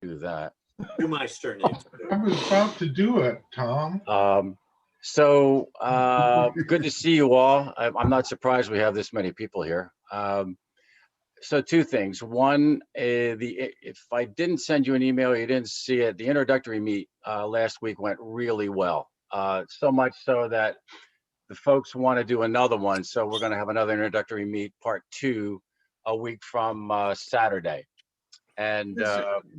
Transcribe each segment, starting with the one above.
do that. Do my turn. I was about to do it, Tom. So good to see you all. I'm not surprised we have this many people here. So two things. One, if I didn't send you an email, you didn't see it, the introductory meet last week went really well. So much so that the folks want to do another one. So we're going to have another introductory meet, part 2, a week from Saturday. And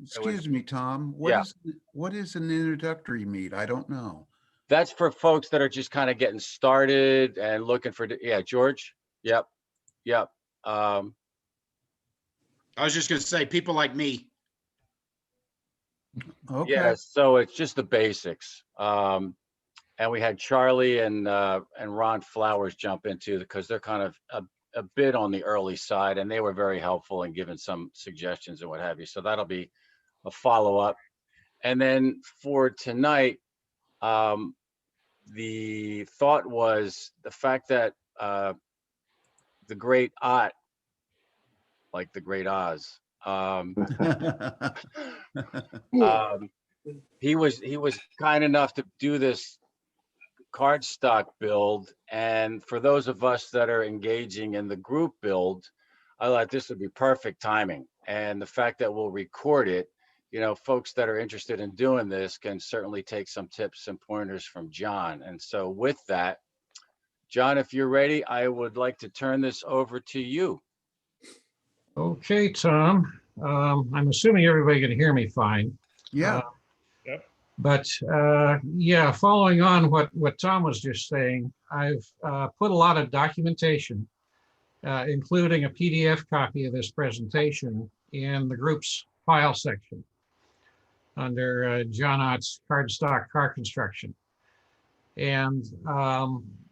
excuse me, Tom. What is an introductory meet? I don't know. That's for folks that are just kind of getting started and looking for, yeah, George. Yep. I was just going to say people like me. Okay. Yeah, so it's just the basics. And we had Charlie and Ron Flowers jump into, because they're kind of a bit on the early side, and they were very helpful in giving some suggestions and what have you. So that'll be a follow-up. And then for tonight, the thought was the fact that the great Ott, like the great Oz, he was kind enough to do this cardstock build, and for those of us that are engaging in the group build, I thought this would be perfect timing. And the fact that we'll record it, you know, folks that are interested in doing this can certainly take some tips and pointers from John. And so with that, John, if you're ready, I would like to turn this over to you. Okay, Tom. I'm assuming everybody can hear me fine. Yeah. But yeah, following on what Tom was just saying, I've put a lot of documentation, including a PDF copy of this presentation, in the group's file section under John Ott's cardstock car construction. And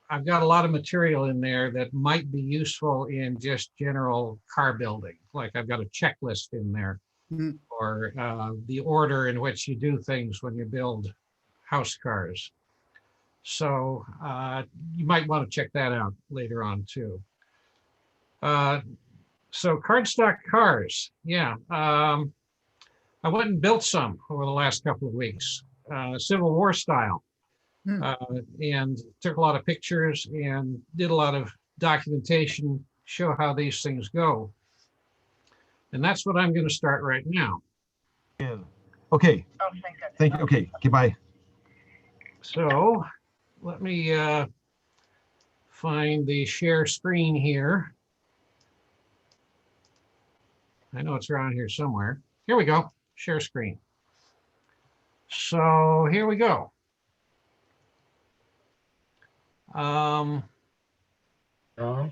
I've got a lot of material in there that might be useful in just general car building. Like I've got a checklist in there. Mhm. Or the order in which you do things when you build house cars. So you might want to check that out later on too. So cardstock cars, yeah. I went and built some over the last couple of weeks, Civil War style, and took a lot of pictures and did a lot of documentation, show how these things go. And that's what I'm going to start right now. Yeah. Okay. Oh, Thank you. Okay. Goodbye. So let me find the share screen here. I know it's around here somewhere. Here we go. Share screen. So here we go. Tom, There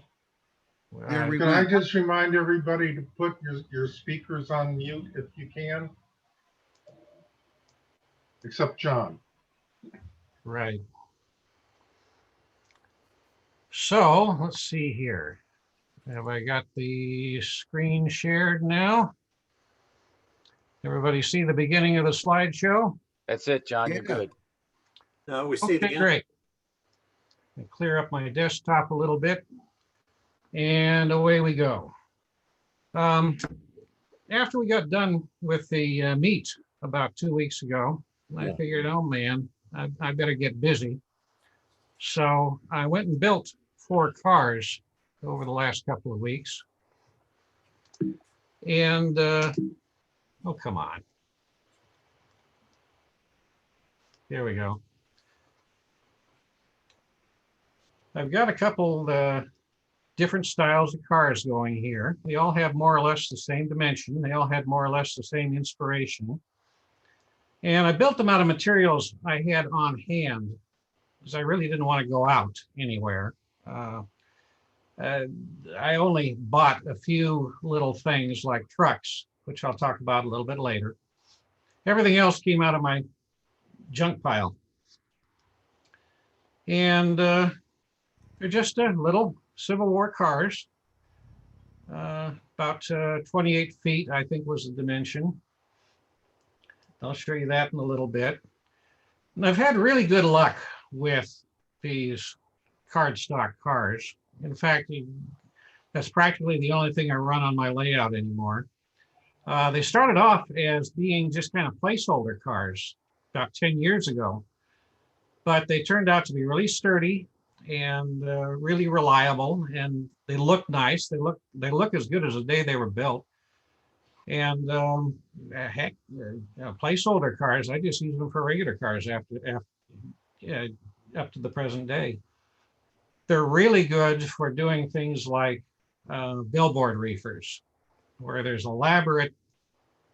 we can I went. just remind everybody to put your speakers on mute if you can? Except John. Right. So let's see here. Have I got the screen shared now? Everybody see the beginning of the slideshow? That's it, John. You're Yeah. good. No, we see it Okay, again. great. I'll clear up my desktop a little bit. And away we go. After we got done with the meet about 2 weeks ago, I figured, oh man, I better get busy. So I went and built 4 cars over the last couple of weeks. And, oh, come on. There we go. I've got a couple different styles of cars going here. They all have more or less the same dimension. They all had more or less the same inspiration. And I built them out of materials I had on hand because I really didn't want to go out anywhere. I only bought a few little things like trucks, which I'll talk about a little bit later. Everything else came out of my junk pile. And they're just little Civil War cars, about 28 feet, I think was the dimension. I'll show you that in a little bit. And I've had really good luck with these cardstock cars. In fact, that's practically the only thing I run on my layout anymore. They started off as being just kind of placeholder cars about 10 years ago, but they turned out to be really sturdy and really reliable, and they look nice. They look as good as the day they were built. And heck, placeholder cars, I just use them for regular cars up to the present day. They're really good for doing things like billboard reefers, where there's elaborate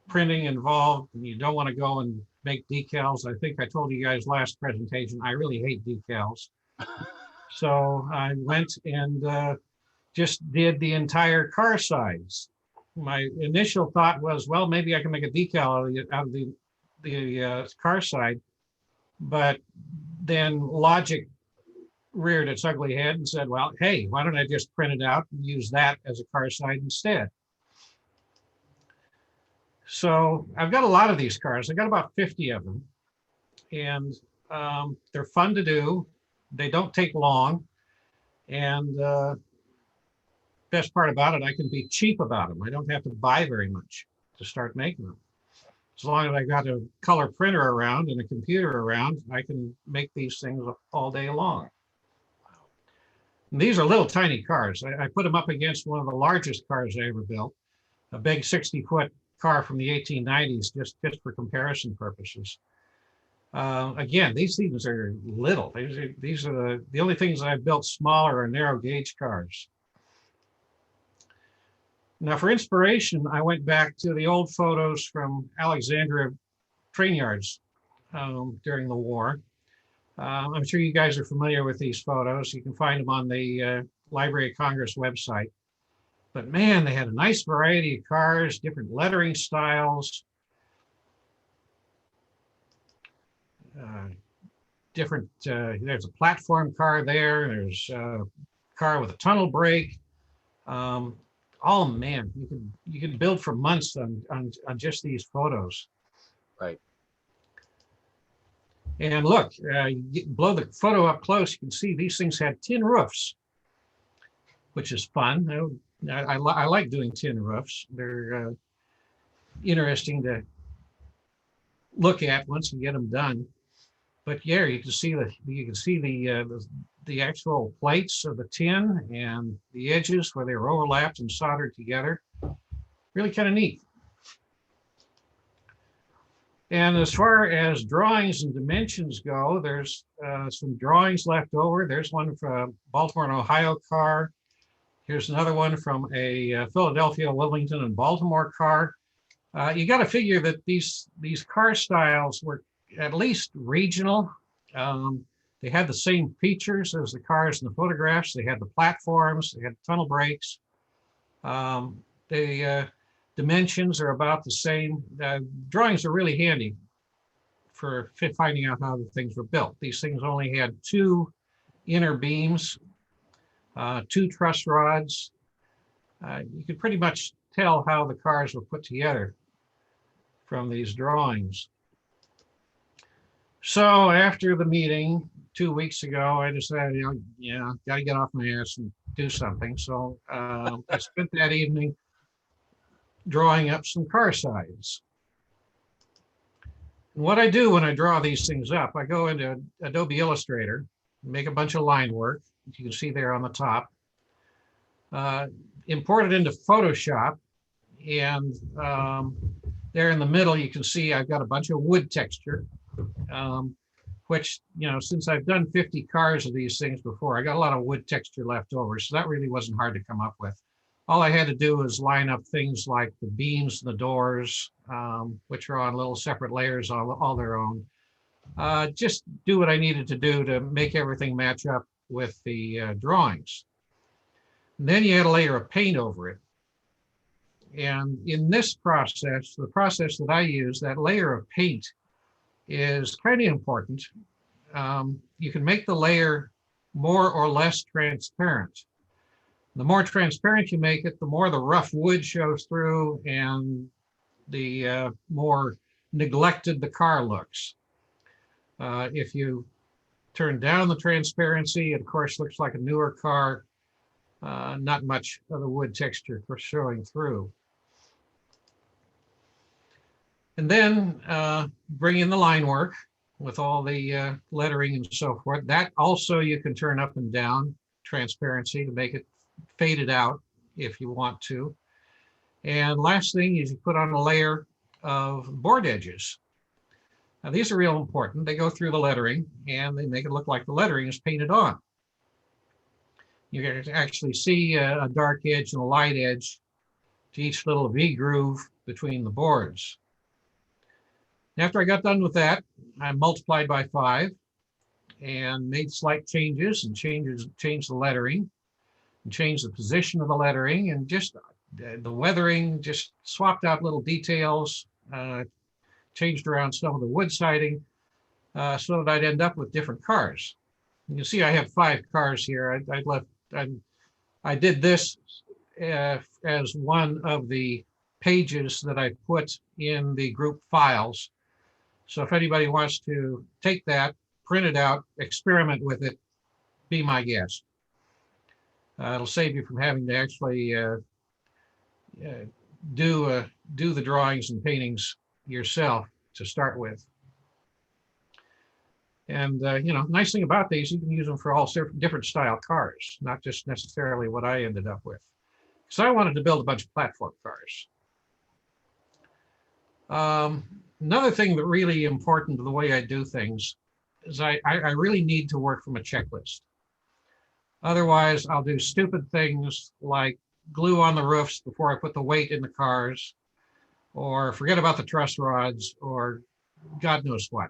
printing involved and you don't want to go and make decals. I think I told you guys last presentation, I really hate decals. So I went and just did the entire car sides. My initial thought was, well, maybe I can make a decal out of the car side, but then logic reared its ugly head and said, well, hey, why don't I just print it out and use that as a car side instead? So I've got a lot of these cars. I got about 50 of them, and they're fun to do. They don't take long, and best part about it, I can be cheap about them. I don't have to buy very much to start making them. As long as I got a color printer around and a computer around, I can make these things all day long. And these are little tiny cars. I put them up against one of the largest cars I ever built, a big 60-foot car from the 1890s, just for comparison purposes. Again, these things are little. These are the only things I've built smaller are narrow gauge cars. Now, for inspiration, I went back to the old photos from Alexandria train yards during the war. I'm sure you guys are familiar with these photos. You can find them on the Library of Congress website. But man, they had a nice variety of cars, different lettering styles, there's a platform car there, there's a car with a tunnel brake. Oh man, you can build for months on just these photos. Right. And look, you blow the photo up close, you can see these things had tin roofs, which is fun. I like doing tin roofs. They're interesting to look at once you get them done. But yeah, you can see the actual plates of the tin and the edges where they were overlapped and soldered together. Really kind of neat. And as far as drawings and dimensions go, there's some drawings left over. There's one from a Baltimore and Ohio car. Here's another one from a Philadelphia, Wilmington, and Baltimore car. You got to figure that these car styles were at least regional. They had the same features as the cars in the photographs. They had the platforms, they had tunnel brakes. The dimensions are about the same. Drawings are really handy for finding out how the things were built. These things only had 2 inner beams, 2 truss rods. You could pretty much tell how the cars were put together from these drawings. So after the meeting 2 weeks ago, I decided, got to get off my ass and do something. So I spent that evening drawing up some car sides. And what I do when I draw these things up, I go into Adobe Illustrator, make a bunch of line work, you can see there on the top, import it into Photoshop, and there in the middle, you can see I've got a bunch of wood texture, which, since I've done 50 cars of these things before, I got a lot of wood texture left over. So that really wasn't hard to come up with. All I had to do was line up things like the beams and the doors, which are on little separate layers all their own. Just do what I needed to do to make everything match up with the drawings. And then you add a layer of paint over it. And in this process, the process that I use, that layer of paint is kind of important. You can make the layer more or less transparent. The more transparent you make it, the more the rough wood shows through and the more neglected the car looks. If you turn down the transparency, it of course looks like a newer car, not much of the wood texture for showing through. And then bring in the line work with all the lettering and so forth. That also you can turn up and down transparency to make it faded out if you want to. And last thing is you put on a layer of board edges. Now these are real important. They go through the lettering and they make it look like the lettering is painted on. You can actually see a dark edge and a light edge to each little V groove between the boards. After I got done with that, I multiplied by 5 and made slight changes and changed the lettering and changed the position of the lettering and just the weathering, just swapped out little details, changed around some of the wood siding so that I'd end up with different cars. You can see I have 5 cars here. I did this as one of the pages that I put in the group files. So if anybody wants to take that, print it out, experiment with it, be my guest. It'll save you from having to actually do the drawings and paintings yourself to start with. And you know, nice thing about these, you can use them for all different style cars, not just necessarily what I ended up with. So I wanted to build a bunch of platform cars. Another thing that really important to the way I do things is I really need to work from a checklist. Otherwise, I'll do stupid things like glue on the roofs before I put the weight in the cars, or forget about the truss rods, or God knows what.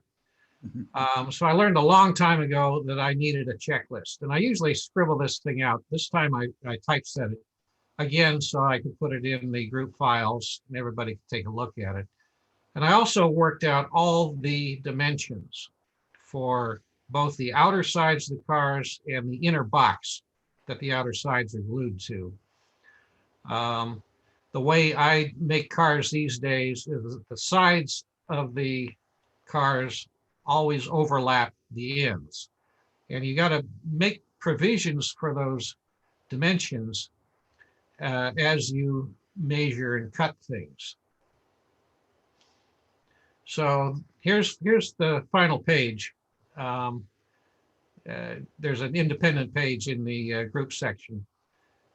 So I learned a long time ago that I needed a checklist, and I usually scribble this thing out. This time I typeset it again so I could put it in the group files and everybody could take a look at it. And I also worked out all the dimensions for both the outer sides of the cars and the inner box that the outer sides are glued to. The way I make cars these days is the sides of the cars always overlap the ends. And you got to make provisions for those dimensions as you measure and cut things. So here's the final page. There's an independent page in the group section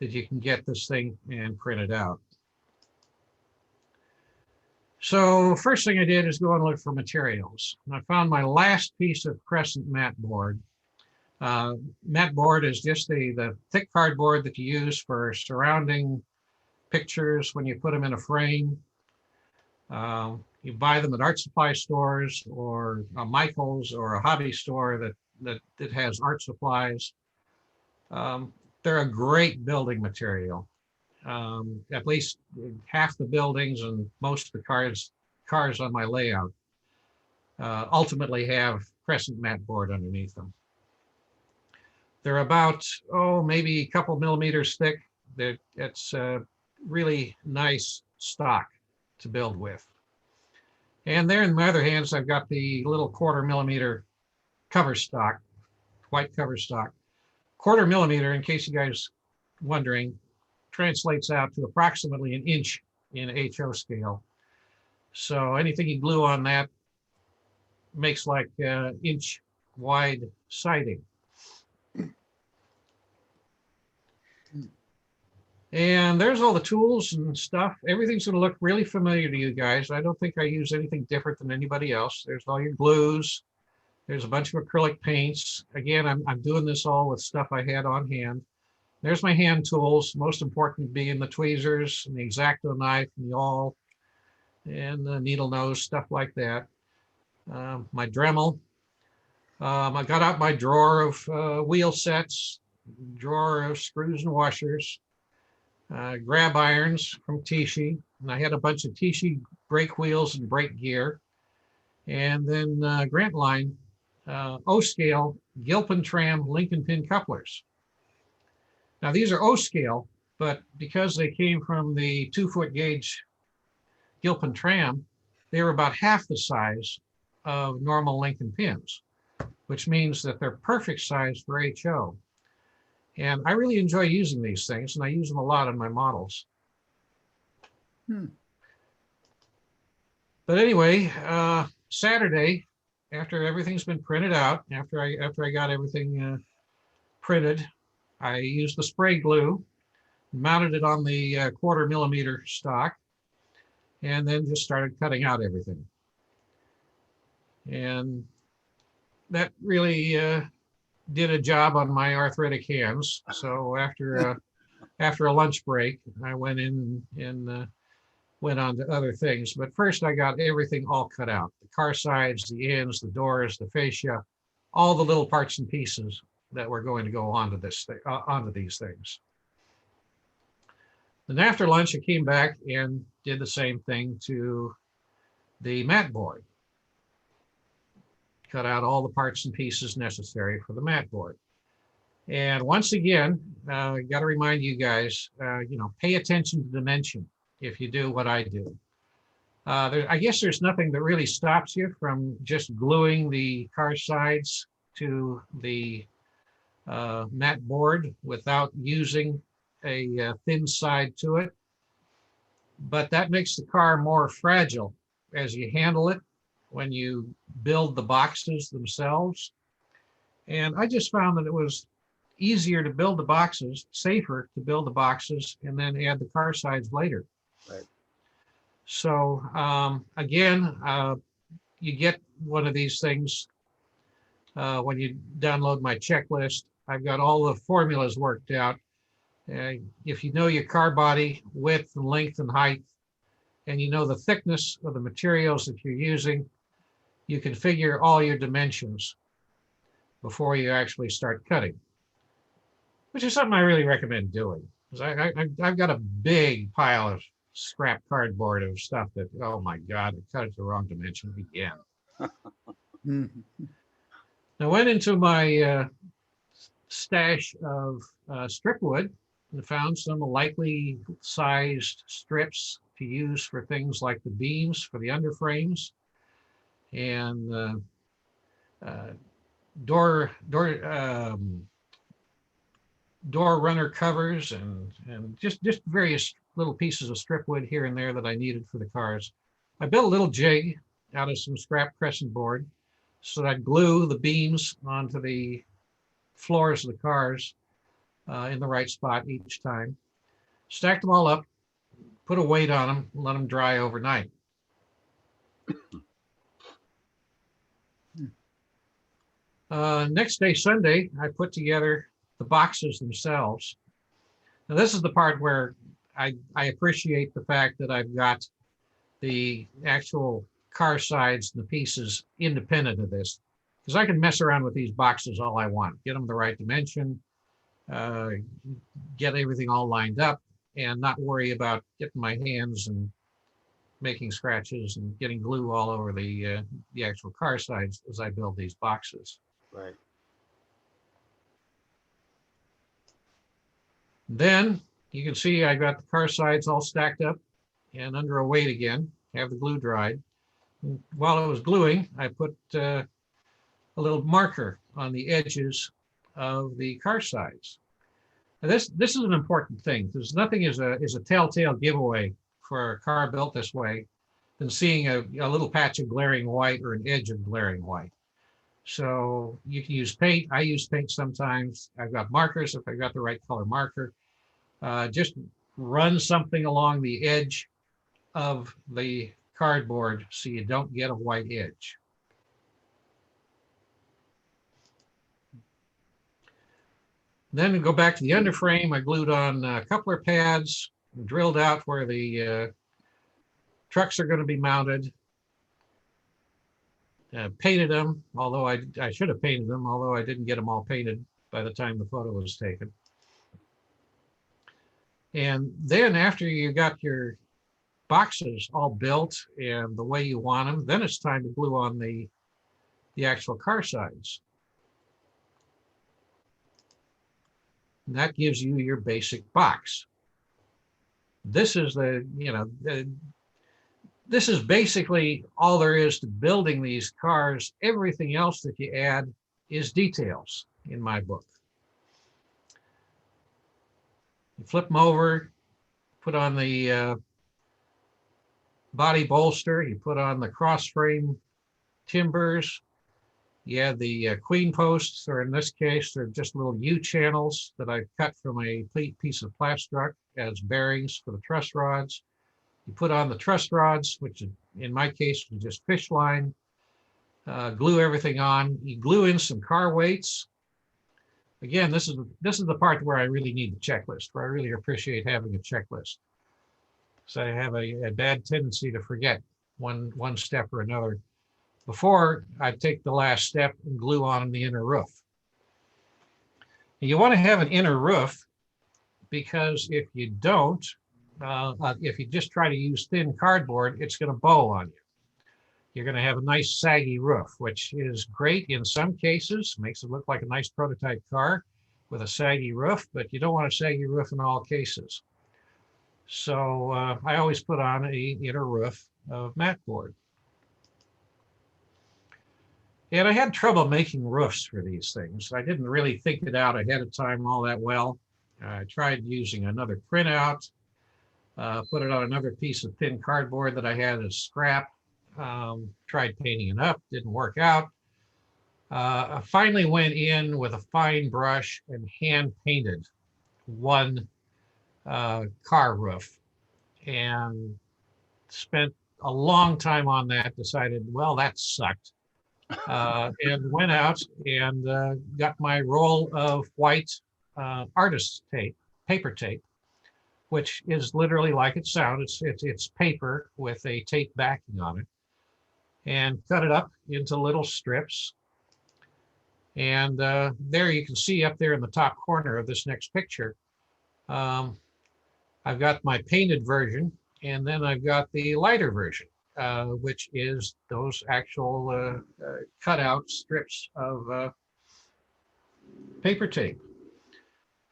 that you can get this thing and print it out. So first thing I did is go and look for materials. I found my last piece of crescent mat board. Mat board is just the thick cardboard that you use for surrounding pictures when you put them in a frame. You buy them at art supply stores or a Michael's or a hobby store that has art supplies. They're a great building material. At least half the buildings and most of the cars on my layout ultimately have crescent mat board underneath them. They're about, maybe a couple millimeters thick. It's really nice stock to build with. And there in my other hands, I've got the little 1/4 millimeter cover stock, white cover stock. 1/4 millimeter, in case you guys wondering, translates out to approximately 1 inch in HO scale. So anything you glue on that makes like 1 inch wide siding. And there's all the tools and stuff. Everything's going to look really familiar to you guys. I don't think I use anything different than anybody else. There's all your glues. There's a bunch of acrylic paints. Again, I'm doing this all with stuff I had on hand. There's my hand tools, most important being the tweezers and the X-Acto knife and the awl and the needle nose, stuff like that. My Dremel. I got out my drawer of wheel sets, drawer of screws and washers. Grab irons from Tichy, and I had a bunch of Tichy brake wheels and brake gear, and then Grant Line O-scale Gilpin tram Lincoln pin couplers. Now these are O-scale, but because they came from the 2-foot gauge Gilpin tram, they were about half the size of normal Lincoln pins, which means that they're perfect size for HO. And I really enjoy using these things, and I use them a lot on my models. But anyway, Saturday, after everything's been printed out, after I got everything printed, I used the spray glue, mounted it on the 1/4 millimeter stock, and then just started cutting out everything. And that really did a job on my arthritic hands. So after a lunch break, I went in and went on to other things. But first, I got everything all cut out: the car sides, the ends, the doors, the fascia, all the little parts and pieces that were going to go onto onto these things. Then after lunch, I came back and did the same thing to the mat board. Cut out all the parts and pieces necessary for the mat board. And once again, I got to remind you guys, pay attention to dimension if you do what I do. I guess there's nothing that really stops you from just gluing the car sides to the mat board without using a thin side to it. But that makes the car more fragile as you handle it when you build the boxes themselves. And I just found that it was easier to build the boxes, safer to build the boxes, and then add the car sides later. Right. So again, you get one of these things when you download my checklist. I've got all the formulas worked out. If you know your car body width and length and height, and you know the thickness of the materials that you're using, you can figure all your dimensions before you actually start cutting, which is something I really recommend doing. Because I've got a big pile of scrap cardboard of stuff that, oh my God, I cut it the wrong dimension again. I went into my stash of strip wood and found some likely sized strips to use for things like the beams for the underframes and door runner covers and just various little pieces of strip wood here and there that I needed for the cars. I built a little jig out of some scrap crescent board so that I'd glue the beams onto the floors of the cars in the right spot each time. Stacked them all up, put a weight on them, and let them dry overnight. Next day, Sunday, I put together the boxes themselves. Now, this is the part where I appreciate the fact that I've got the actual car sides and the pieces independent of this, because I can mess around with these boxes all I want, get them the right dimension, get everything all lined up, and not worry about getting my hands and making scratches and getting glue all over the actual car sides as I build these boxes. Right. Then you can see I got the car sides all stacked up and under a weight again, have the glue dried. And while I was gluing, I put a little marker on the edges of the car sides. Now this is an important thing, because nothing is a telltale giveaway for a car built this way than seeing a little patch of glaring white or an edge of glaring white. So you can use paint. I use paint sometimes. I've got markers if I've got the right color marker. Just run something along the edge of the cardboard so you don't get a white edge. Then we go back to the underframe. I glued on coupler pads, drilled out where the trucks are going to be mounted. Painted them, although I should have painted them, although I didn't get them all painted by the time the photo was taken. And then after you got your boxes all built and the way you want them, then it's time to glue on the actual car sides. And that gives you your basic box. This is this is basically all there is to building these cars. Everything else that you add is details in my book. You flip them over, put on the body bolster. You put on the cross frame timbers. You have the queen posts, or in this case, they're just little U channels that I cut from a piece of plastic as bearings for the truss rods. You put on the truss rods, which in my case was just fish line. Glue everything on. You glue in some car weights. Again, this is the part where I really need the checklist, where I really appreciate having a checklist. So I have a bad tendency to forget one step or another before I take the last step and glue on the inner roof. You want to have an inner roof because if you don't, if you just try to use thin cardboard, it's going to bow on you. You're going to have a nice saggy roof, which is great in some cases, makes it look like a nice prototype car with a saggy roof, but you don't want a saggy roof in all cases. So I always put on an inner roof of mat board. And I had trouble making roofs for these things. I didn't really think it out ahead of time all that well. I tried using another printout, put it on another piece of thin cardboard that I had as scrap. Tried painting it up, didn't work out. I finally went in with a fine brush and hand painted one car roof and spent a long time on that, decided, well, that sucked. And went out and got my roll of white artist tape, paper tape, which is literally like it sounds. It's paper with a tape backing on it, and cut it up into little strips. And there you can see up there in the top corner of this next picture, I've got my painted version, and then I've got the lighter version, which is those actual cutout strips of paper tape.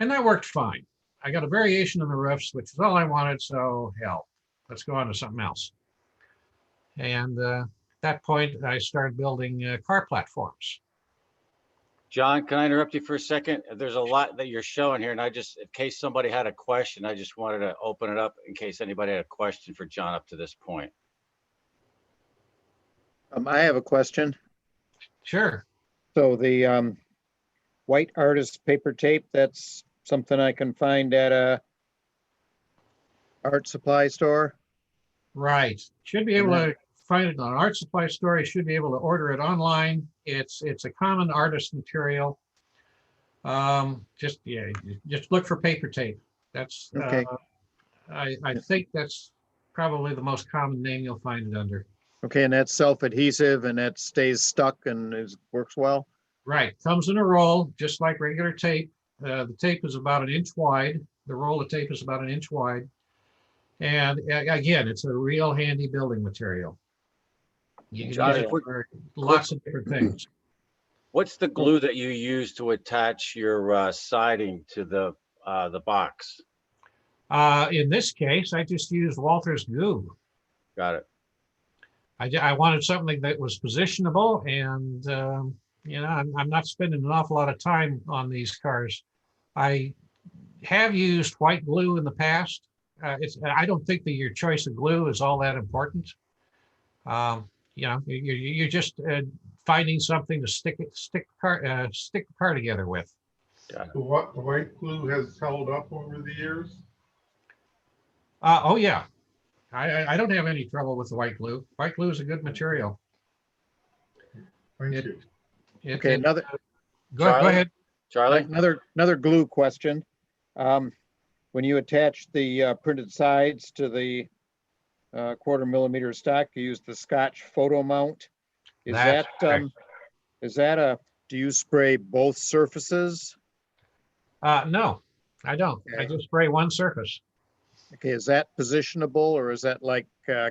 And that worked fine. I got a variation on the roofs, which is all I wanted, so hell, let's go on to something else. And at that point, I started building car platforms. John, can I interrupt you for a second? There's a lot that you're showing here, and I just, in case somebody had a question, I just wanted to open it up in case anybody had a question for John up to this point. I have a question. Sure. So the white artist paper tape, that's something I can find at a art supply store? Right. Should be able to find it on an art supply store. You should be able to order it online. It's a common artist material. Just look for paper tape. That's Okay. I think that's probably the most common name you'll find it under. Okay, and that's self-adhesive and that stays stuck and works well? Right. Comes in a roll, just like regular tape. The tape is about 1 inch wide. The roll of tape is about 1 inch wide. And again, it's a real handy building material. You can Johnny, use it for lots of different things. What's the glue that you use to attach your siding to the box? In this case, I just used Walther's glue. Got it. I wanted something that was positionable, and I'm not spending an awful lot of time on these cars. I have used white glue in the past. I don't think that your choice of glue is all that important. You're just finding something to stick the car together with. The white glue has held up over the years? Oh yeah, I don't have any trouble with the white glue. White glue is a good material. Thank you. Okay, another Go ahead. Charlie? another glue question. When you attach the printed sides to the 1/4 millimeter stock, you use the Scotch photo mount. Is That's that do you spray both surfaces? No, I don't. I just spray one surface. Okay, is that positionable, or is that like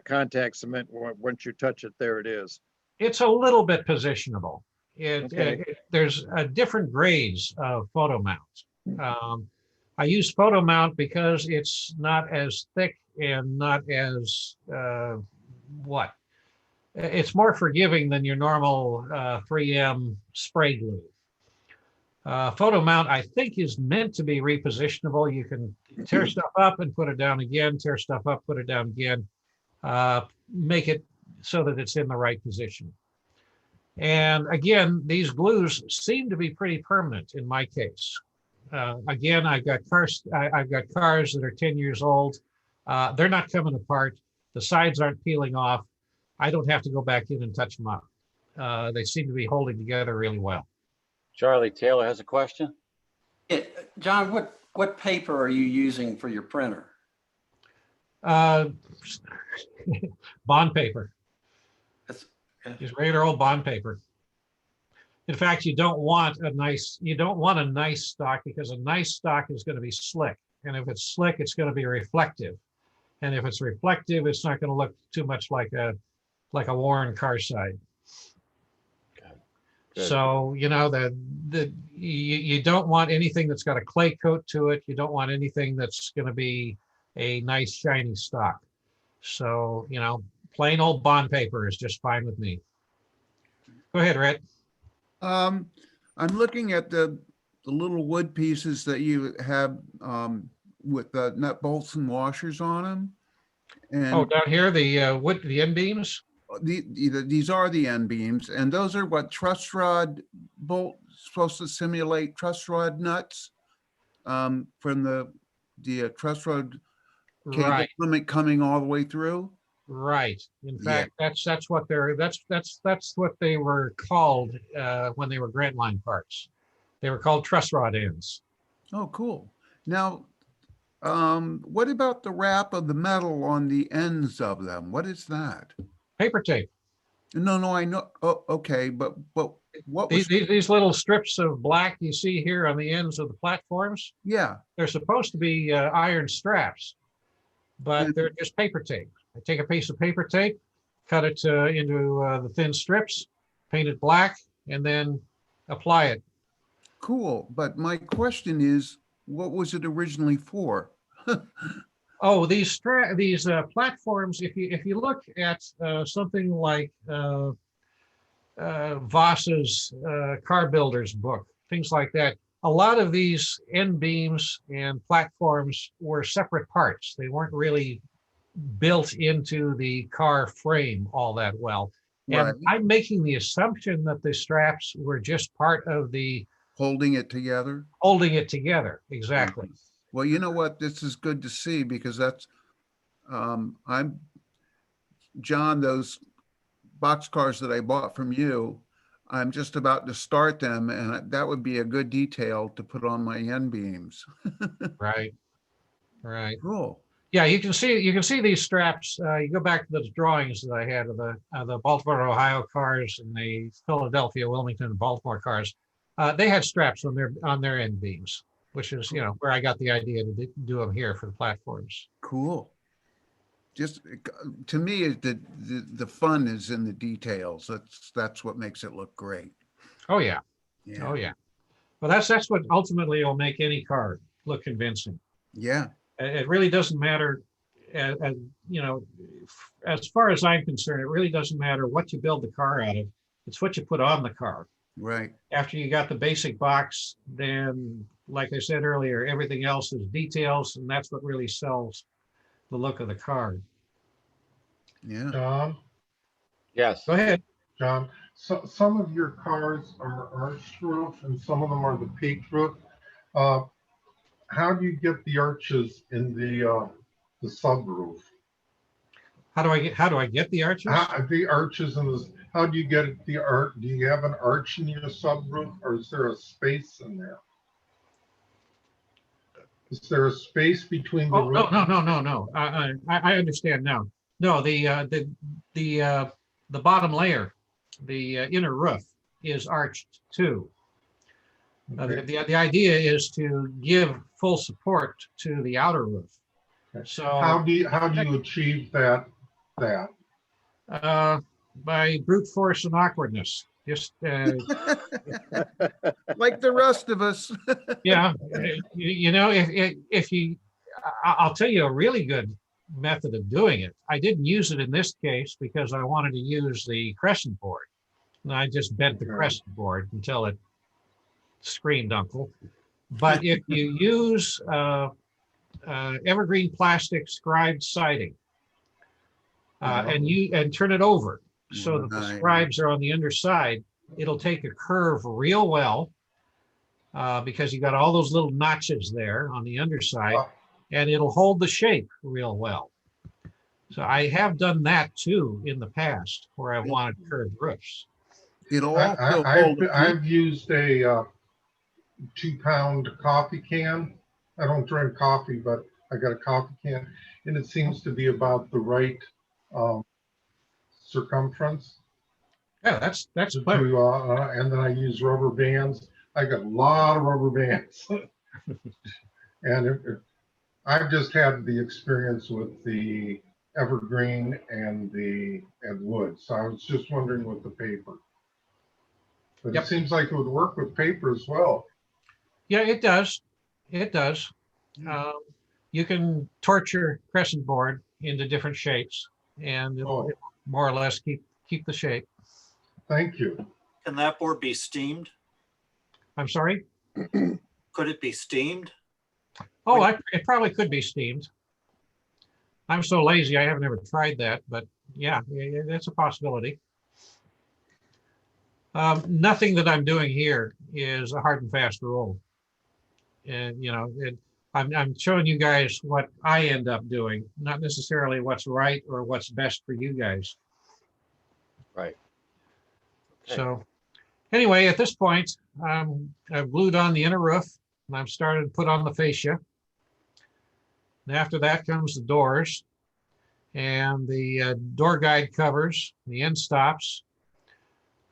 contact cement? Once you touch it, there it is? It's a little bit positionable. Okay. There's different grades of photo mount. I use photo mount because it's not as thick and not as it's more forgiving than your normal 3M spray glue. Photo mount, I think, is meant to be repositionable. You can tear stuff up and put it down again, tear stuff up, put it down again. make it so that it's in the right position. And again, these glues seem to be pretty permanent in my case. Again, I've got cars that are 10 years old. They're not coming apart. The sides aren't peeling off. I don't have to go back in and touch them up. They seem to be holding together really well. Charlie Taylor has a question. Yeah, John, what paper are you using for your printer? Bond paper. That's, Just regular old bond paper. In fact, you don't want a nice stock, because a nice stock is going to be slick. And if it's slick, it's going to be reflective. And if it's reflective, it's not going to look too much like a worn car side. Good. So, you know, you don't want anything that's got a clay coat to it. You don't want anything that's going to be a nice shiny stock. So, you know, plain old bond paper is just fine with me. Go ahead, Rhett. I'm looking at the little wood pieces that you have with the nut bolts and washers on them. And Oh, down here, the wood, the end beams. these are the end beams, and those are what truss rod bolt, supposed to simulate truss rod nuts from the truss rod cable Right, coming all the way through. right. In Yeah. fact, that's what they were called when they were Grant Line parts. They were called truss rod ends. Oh, cool. Now, what about the wrap of the metal on the ends of them? What is that? Paper tape. No, I know. Oh, okay, but what was? These little strips of black you see here on the ends of the platforms, Yeah. they're supposed to be iron straps, but they're just paper tape. I take a piece of paper tape, cut it into the thin strips, paint it black, and then apply it. Cool. But my question is, what was it originally for? Oh, these platforms. If you look at something like Voss's car builder's book, things like that, a lot of these end beams and platforms were separate parts. They weren't really built into the car frame all that well. And Right. I'm making the assumption that the straps were just part of the Holding it together? holding it together. Exactly. Well, you know what? This is good to see, because that's, I'm, John, those boxcars that I bought from you, I'm just about to start them, and that would be a good detail to put on my end beams. Right. Right. Cool. Yeah, you can see these straps. You go back to those drawings that I had of the Baltimore, Ohio cars and the Philadelphia, Wilmington, and Baltimore cars. They had straps on their end beams, which is, you know, where I got the idea to do them here for the platforms. Cool. Just to me, the fun is in the details. That's what makes it look great. Oh yeah, Yeah. oh yeah. Well, that's what ultimately will make any car look convincing. Yeah. It really doesn't matter, you know, as far as I'm concerned, it really doesn't matter what you build the car out of. It's what you put on the car. Right. After you got the basic box, then, like I said earlier, everything else is details, and that's what really sells the look of the car. Yeah. John, Yes. Go ahead. John, so some of your cars are arched roof and some of them are the peaked roof. How do you get the arches in the subroof? How do I get the arches? The arches in the, how do you get it, the arch? Do you have an arch in your subroof, or is there a space in there? Is there a space between the Oh, roof? no. I understand now. No, the bottom layer, the inner roof, is arched too. Okay. The idea is to give full support to the outer roof. Okay. So How do you achieve that? by brute force and awkwardness, just Like the rest of us. yeah, you know, if you, I'll tell you a really good method of doing it. I didn't use it in this case because I wanted to use the crescent board. And I just bent the crescent board until it screamed uncle. But if you use evergreen plastic scribed siding, and turn it over so that the Right. scribes are on the underside. It'll take a curve real well because you got all those little notches there on the underside, and it'll hold the shape real well. So I have done that too in the past where I've wanted curved roofs. It'll also hold. I've used a 2-pound coffee can. I don't drink coffee, but I got a coffee can, and it seems to be about the right circumference. Yeah, that's To, clever. and then I use rubber bands. I got a lot of rubber bands. And I've just had the experience with the evergreen and wood. So I was just wondering with the paper. But Yep. it seems like it would work with paper as well. Yeah, it does. It does. You can torture crescent board into different shapes, and it'll more or less keep the shape. Thank you. Can that board be steamed? I'm sorry? Could it be steamed? Oh, it probably could be steamed. I'm so lazy, I haven't ever tried that, but yeah, that's a possibility. Nothing that I'm doing here is a hard and fast rule. And, you know, I'm showing you guys what I end up doing, not necessarily what's right or what's best for you guys. Right. Okay. So anyway, at this point, I've glued on the inner roof and I've started to put on the fascia. And after that comes the doors and the door guide covers, the end stops.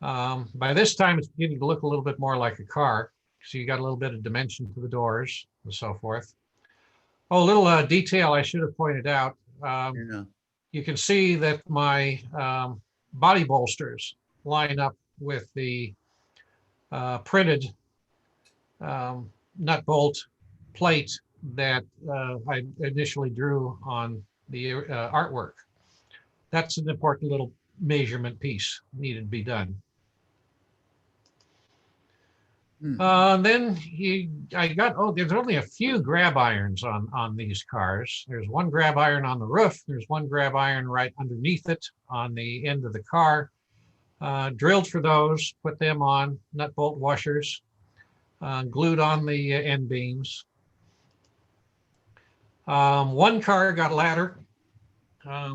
By this time, it's beginning to look a little bit more like a car. So you got a little bit of dimension to the doors and so forth. Oh, a little detail I should have pointed out. Yeah. You can see that my body bolsters line up with the printed nut bolt plate that I initially drew on the artwork. That's an important little measurement piece needed to be done. Then there's only a few grab irons on these cars. There's one grab iron on the roof. There's one grab iron right underneath it on the end of the car. Drilled for those, put them on nut bolt washers, glued on the end beams. One car got a ladder,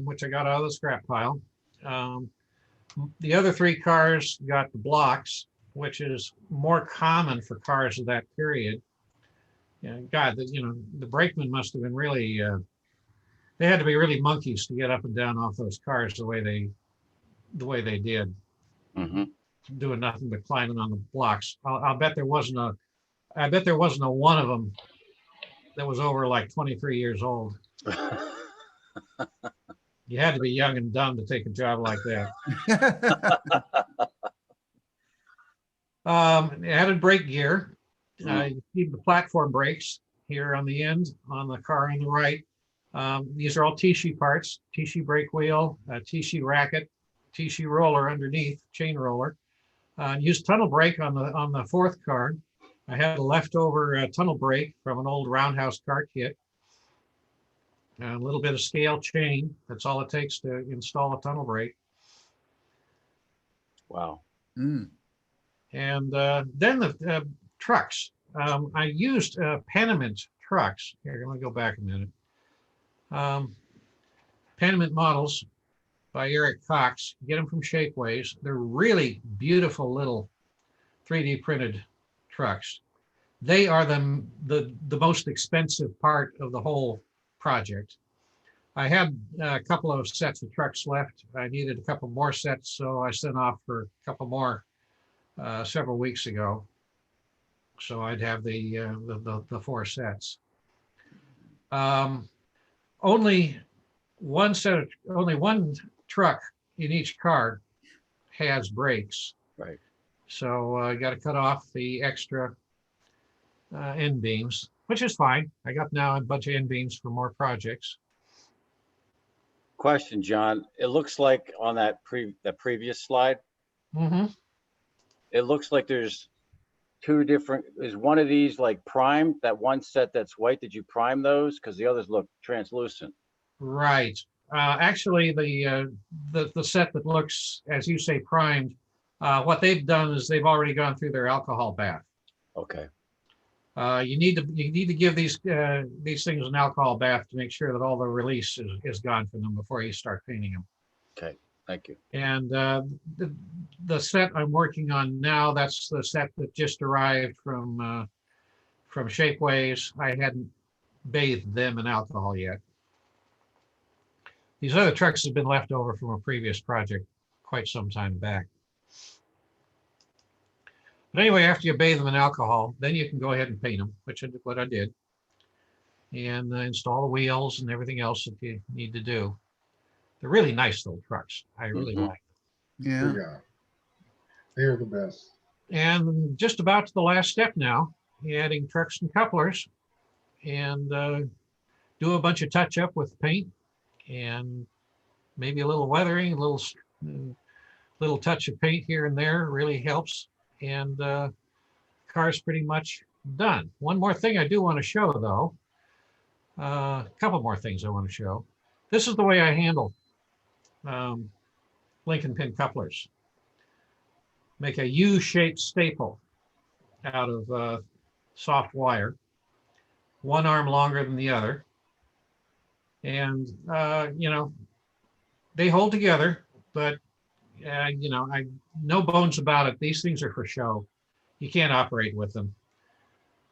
which I got out of the scrap pile. The other 3 cars got the blocks, which is more common for cars of that period. Yeah, God, the brakemen must have been really, they had to be really monkeys to get up and down off those cars the way they did. Mm-hmm. Doing nothing but climbing on the blocks. I'll bet there wasn't a one of them that was over like 23 years old. You had to be young and dumb to take a job like that. Added brake gear. You keep the platform brakes here on the end on the car on the right. These are all T-sheet parts, T-sheet brake wheel, T-sheet racket, T-sheet roller underneath, chain roller. Used tunnel brake on the 4th car. I had a leftover tunnel brake from an old roundhouse car kit. A little bit of scale chain. That's all it takes to install a tunnel brake. Wow. And then the trucks. I used Panamint trucks. Here, let me go back a minute. Panamint models by Eric Cox. Get them from Shapeways. They're really beautiful little 3D printed trucks. They are the most expensive part of the whole project. I had a couple of sets of trucks left. I needed a couple more sets, so I sent off for a couple more several weeks ago. So I'd have the 4 sets. Only one truck in each car has brakes. Right. So I got to cut off the extra end beams, which is fine. I got now a bunch of end beams for more projects. Question, John. It looks like on that previous slide, it looks like there's 2 different. Is one of these like primed? That one set that's white, did you prime those? Because the others look translucent. Right. Actually, the set that looks, as you say, primed, what they've done is they've already gone through their alcohol bath. Okay, You need to give these things an alcohol bath to make sure that all the release is gone from them before you start painting them. okay, thank you. And the set I'm working on now, that's the set that just arrived from Shapeways. I hadn't bathed them in alcohol yet. These other trucks have been left over from a previous project quite some time back. But anyway, after you bathe them in alcohol, then you can go ahead and paint them, which is what I did, and install the wheels and everything else that you need to do. They're really nice little trucks. I really like them. Yeah. They're the best. And just about to the last step now, adding trucks and couplers, and do a bunch of touch up with paint and maybe a little weathering, a little touch of paint here and there really helps. And car's pretty much done. One more thing I do want to show, though. A couple more things I want to show. This is the way I handle Lincoln pin couplers. Make a U-shaped staple out of soft wire, one arm longer than the other. And, you know, they hold together, but you know, no bones about it. These things are for show. You can't operate with them.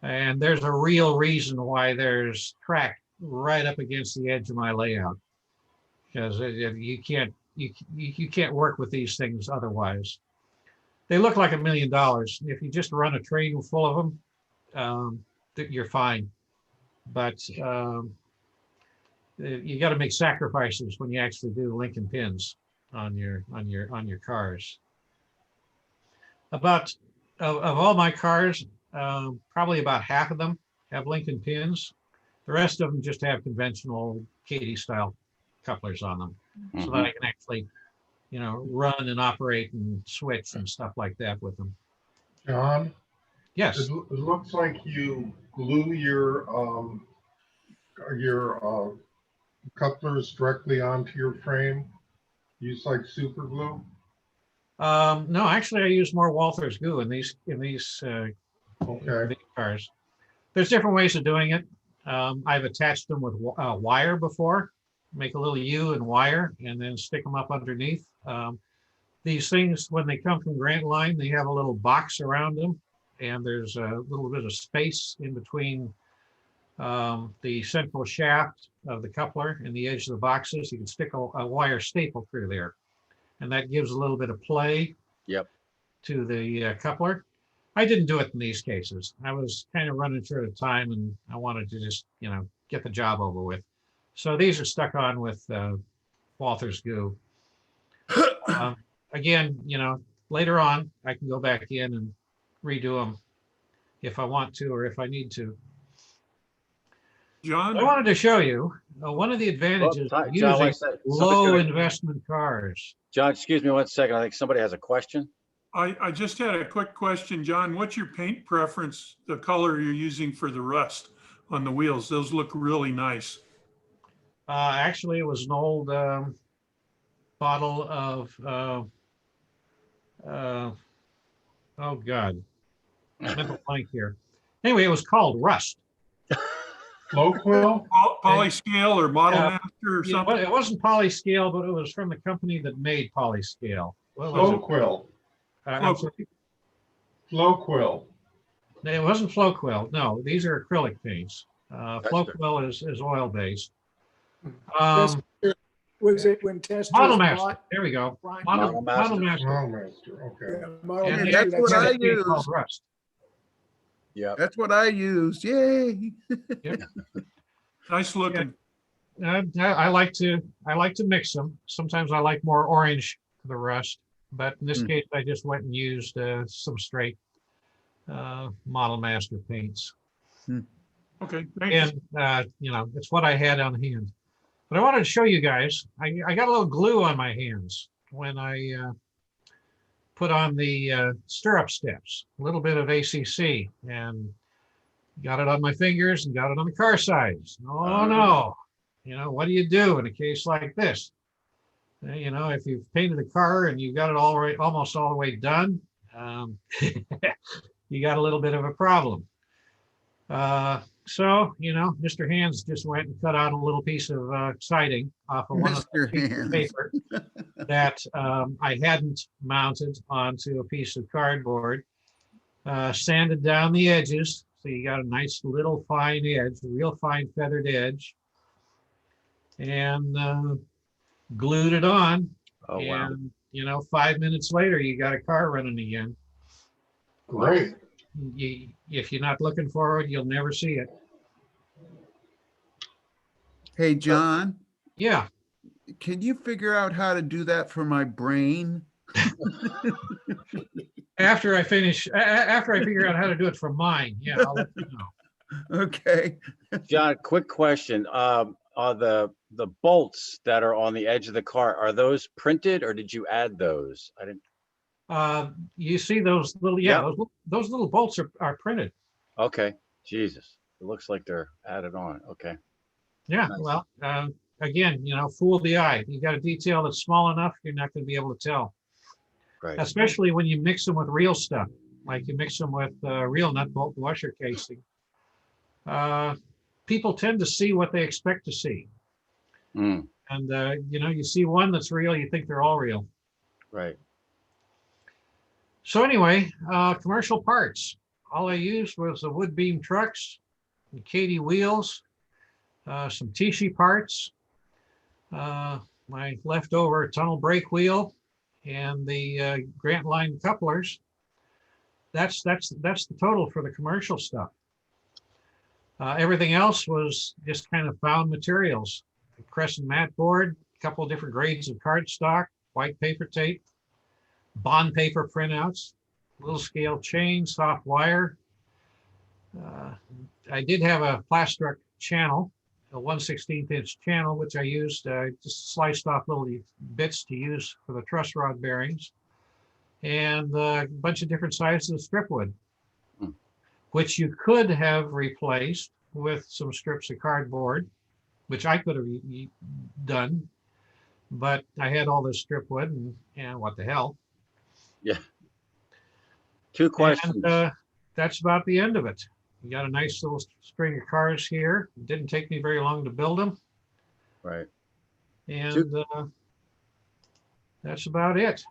And there's a real reason why there's track right up against the edge of my layout, because you can't work with these things otherwise. They look like $1 million. If you just run a train full of them, you're fine. But you got to make sacrifices when you actually do Lincoln pins on your cars. Of all my cars, probably about half of them have Lincoln pins. The rest of them just have conventional Katie style couplers on them, so that I can actually, you know, run and operate and switch and stuff like that with them. John? Yes. It looks like you glue your couplers directly onto your frame. Use like super glue? No, actually I use more Walther's glue in these Okay. cars. There's different ways of doing it. I've attached them with wire before. Make a little U and wire and then stick them up underneath. These things, when they come from Grant Line, they have a little box around them, and there's a little bit of space in between the central shaft of the coupler and the edge of the boxes. You can stick a wire staple through there, and that gives a little bit of play to the coupler. I didn't do it in these cases. I was kind of running short of time, and I wanted to just, you know, get the job over with. So these are stuck on with Walther's glue. Again, you know, later on, I can go back in and redo them if I want to or if I need to. John? I wanted to show you one of the advantages of using low investment cars. John, excuse me 1 second. I think somebody has a question. I just had a quick question, John. What's your paint preference, the color you're using for the rust on the wheels? Those look really nice. Actually, it was an old bottle of, oh God, mental blank here. Anyway, it was called Rust. Flow-Quill? Polyscale or Model Master or something? It wasn't Polyscale, but it was from the company that made Polyscale. Flow-Quill. Flow-Quill. It wasn't Flow-Quill. No, these are acrylic paints. Flow-Quill is oil-based. Was it when Test Model Master? There we go. Model Master. Model Master, okay. And that's what I use. Rust. Yeah. That's what I use. Yay. Nice looking. I like to mix them. Sometimes I like more orange to the rust, but in this case, I just went and used some straight Model Master paints. Okay. Thanks. And you know, it's what I had on hand. But I wanted to show you guys. I got a little glue on my hands when I put on the stirrup steps, a little bit of ACC, and got it on my fingers and got it on the car sides. Oh no, what do you do in a case like this? If you've painted a car and you've got it almost all the way done, you got a little bit of a problem. So, Mr. Hands just went and cut out a little piece of siding off of one of the Mr. pieces of Hands. paper that I hadn't mounted onto a piece of cardboard. Sanded down the edges, so you got a nice little fine edge, a real fine feathered edge, and glued it on. Oh, wow. And 5 minutes later, you got a car running again. Great. If you're not looking for it, you'll never see it. Hey, John, Yeah. can you figure out how to do that for my brain? After I figure out how to do it for mine, yeah, I'll let you know. Okay. John, quick question. Are the bolts that are on the edge of the car, are those printed or did you add those? I didn't. You see those little, those little bolts are printed. Okay. Jesus. It looks like they're added on. Okay. Yeah, Nice. well, again, fool the eye. You got a detail that's small enough, you're not going to be able to tell. Right. Especially when you mix them with real stuff, like you mix them with real nut bolt washer casing. People tend to see what they expect to see. Mm, And, you see one that's real, you think they're all real. right. So anyway, commercial parts. All I used was the wood beam trucks, the Katie wheels, some Tishi parts, my leftover tunnel brake wheel, and the Grant Line couplers. That's the total for the commercial stuff. Everything else was just kind of found materials. A Crescent mat board, a couple of different grades of cardstock, white paper tape, bond paper printouts, little scale chain, soft wire. I did have a Plastruck channel, a 1/16 inch channel, which I used, just sliced off little bits to use for the truss rod bearings, and a bunch of different sizes of strip wood, which you could have replaced with some strips of cardboard, which I could have done, but I had all this strip wood and what the hell. Yeah. Two questions. And that's about the end of it. You got a nice little string of cars here. It didn't take me very long to build them. Right. And that's about it.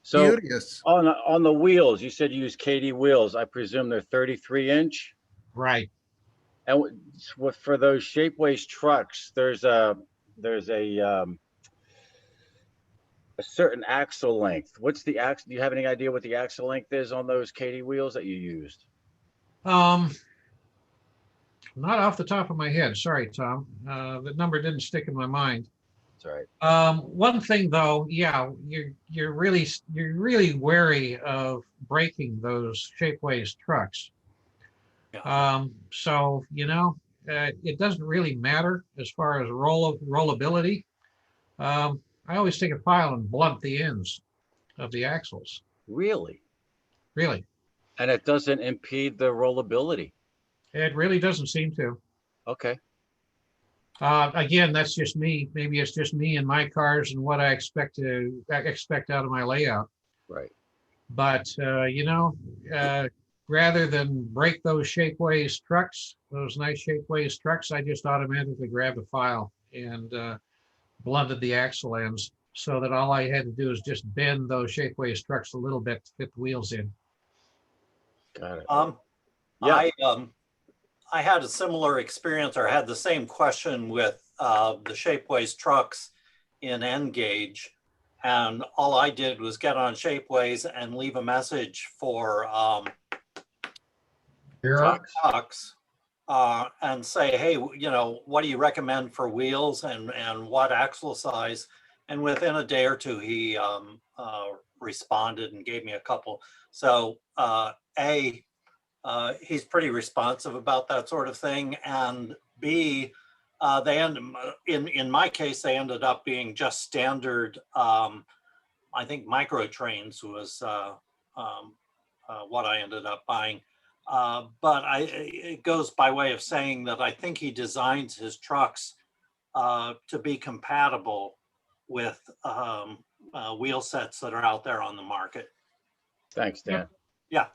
So Curious. on the wheels, you said you use Katie wheels. I presume they're 33 inch. Right. And for those Shapeways trucks, there's a certain axle length. What's the axle? Do you have any idea what the axle length is on those Katie wheels that you used? Not off the top of my head. Sorry, Tom. The number didn't stick in my mind. That's all right. One thing though, yeah, you're really wary of breaking those Shapeways trucks. Yeah. So it doesn't really matter as far as rollability. I always take a file and blunt the ends of the axles. Really? Really, And it doesn't impede the rollability. it really doesn't seem to. Okay. Again, that's just me. Maybe it's just me and my cars and what I expect out of my layout. Right. But rather than break those Shapeways trucks, those nice Shapeways trucks, I just automatically grabbed a file and blunted the axle ends so that all I had to do is just bend those Shapeways trucks a little bit to fit the wheels in. Got it. Yeah. I had a similar experience, or had the same question with the Shapeways trucks in N-Gauge. And all I did was get on Shapeways and leave a message for trucks and say, hey, what do you recommend for wheels and what axle size? And within a day or two, he responded and gave me a couple. So he's pretty responsive about that sort of thing. And B, in my case, they ended up being just standard, I think micro trains was what I ended up buying. But it goes by way of saying that I think he designs his trucks to be compatible with wheel sets that are out there on the market. Thanks, Dan. Yeah.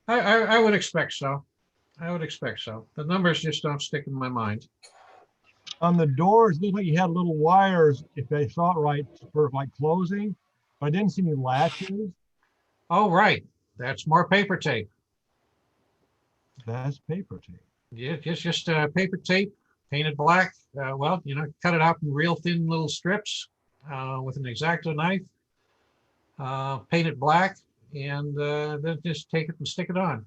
I would expect so. I would expect so. The numbers just don't stick in my mind. On the doors, it looked like you had little wires, if I saw it right, for like closing, but I didn't see any latches. Oh, right. That's more paper tape. That's paper tape. Yeah, just paper tape, painted black. Well, you know, cut it out in real thin little strips with an X-Acto knife, paint it black, and then just take it and stick it on.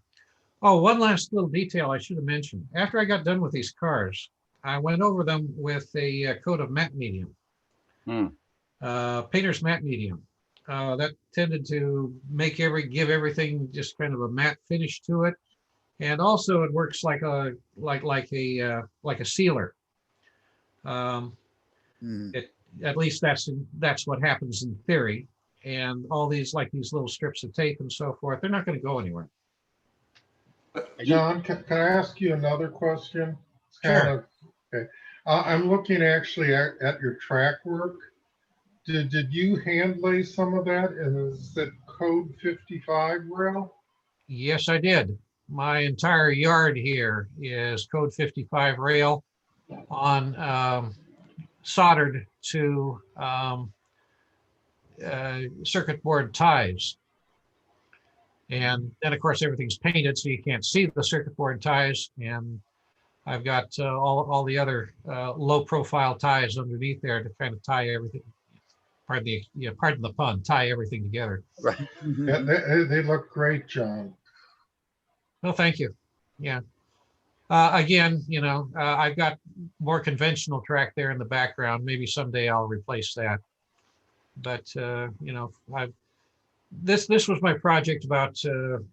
Oh, one last little detail I should have mentioned. After I got done with these cars, I went over them with a coat of matte medium, painter's matte medium. That tended to give everything just kind of a matte finish to it, and also it works like a sealer. At least that's what happens in theory. And all these little strips of tape and so forth, they're not going to go anywhere. John, can I ask you another question? Sure. Okay. I'm looking actually at your track work. Did you hand lay some of that? And is it code 55 rail? Yes, I did. My entire yard here is code 55 rail on soldered to circuit board ties. And then, of course, everything's painted, so you can't see the circuit board ties. And I've got all the other low-profile ties underneath there to kind of tie everything. Pardon the pun. Tie everything together. Right. Yeah, they look great, John. Well, thank you. Yeah. Again, I've got more conventional track there in the background. Maybe someday I'll replace that. But this was my project about 2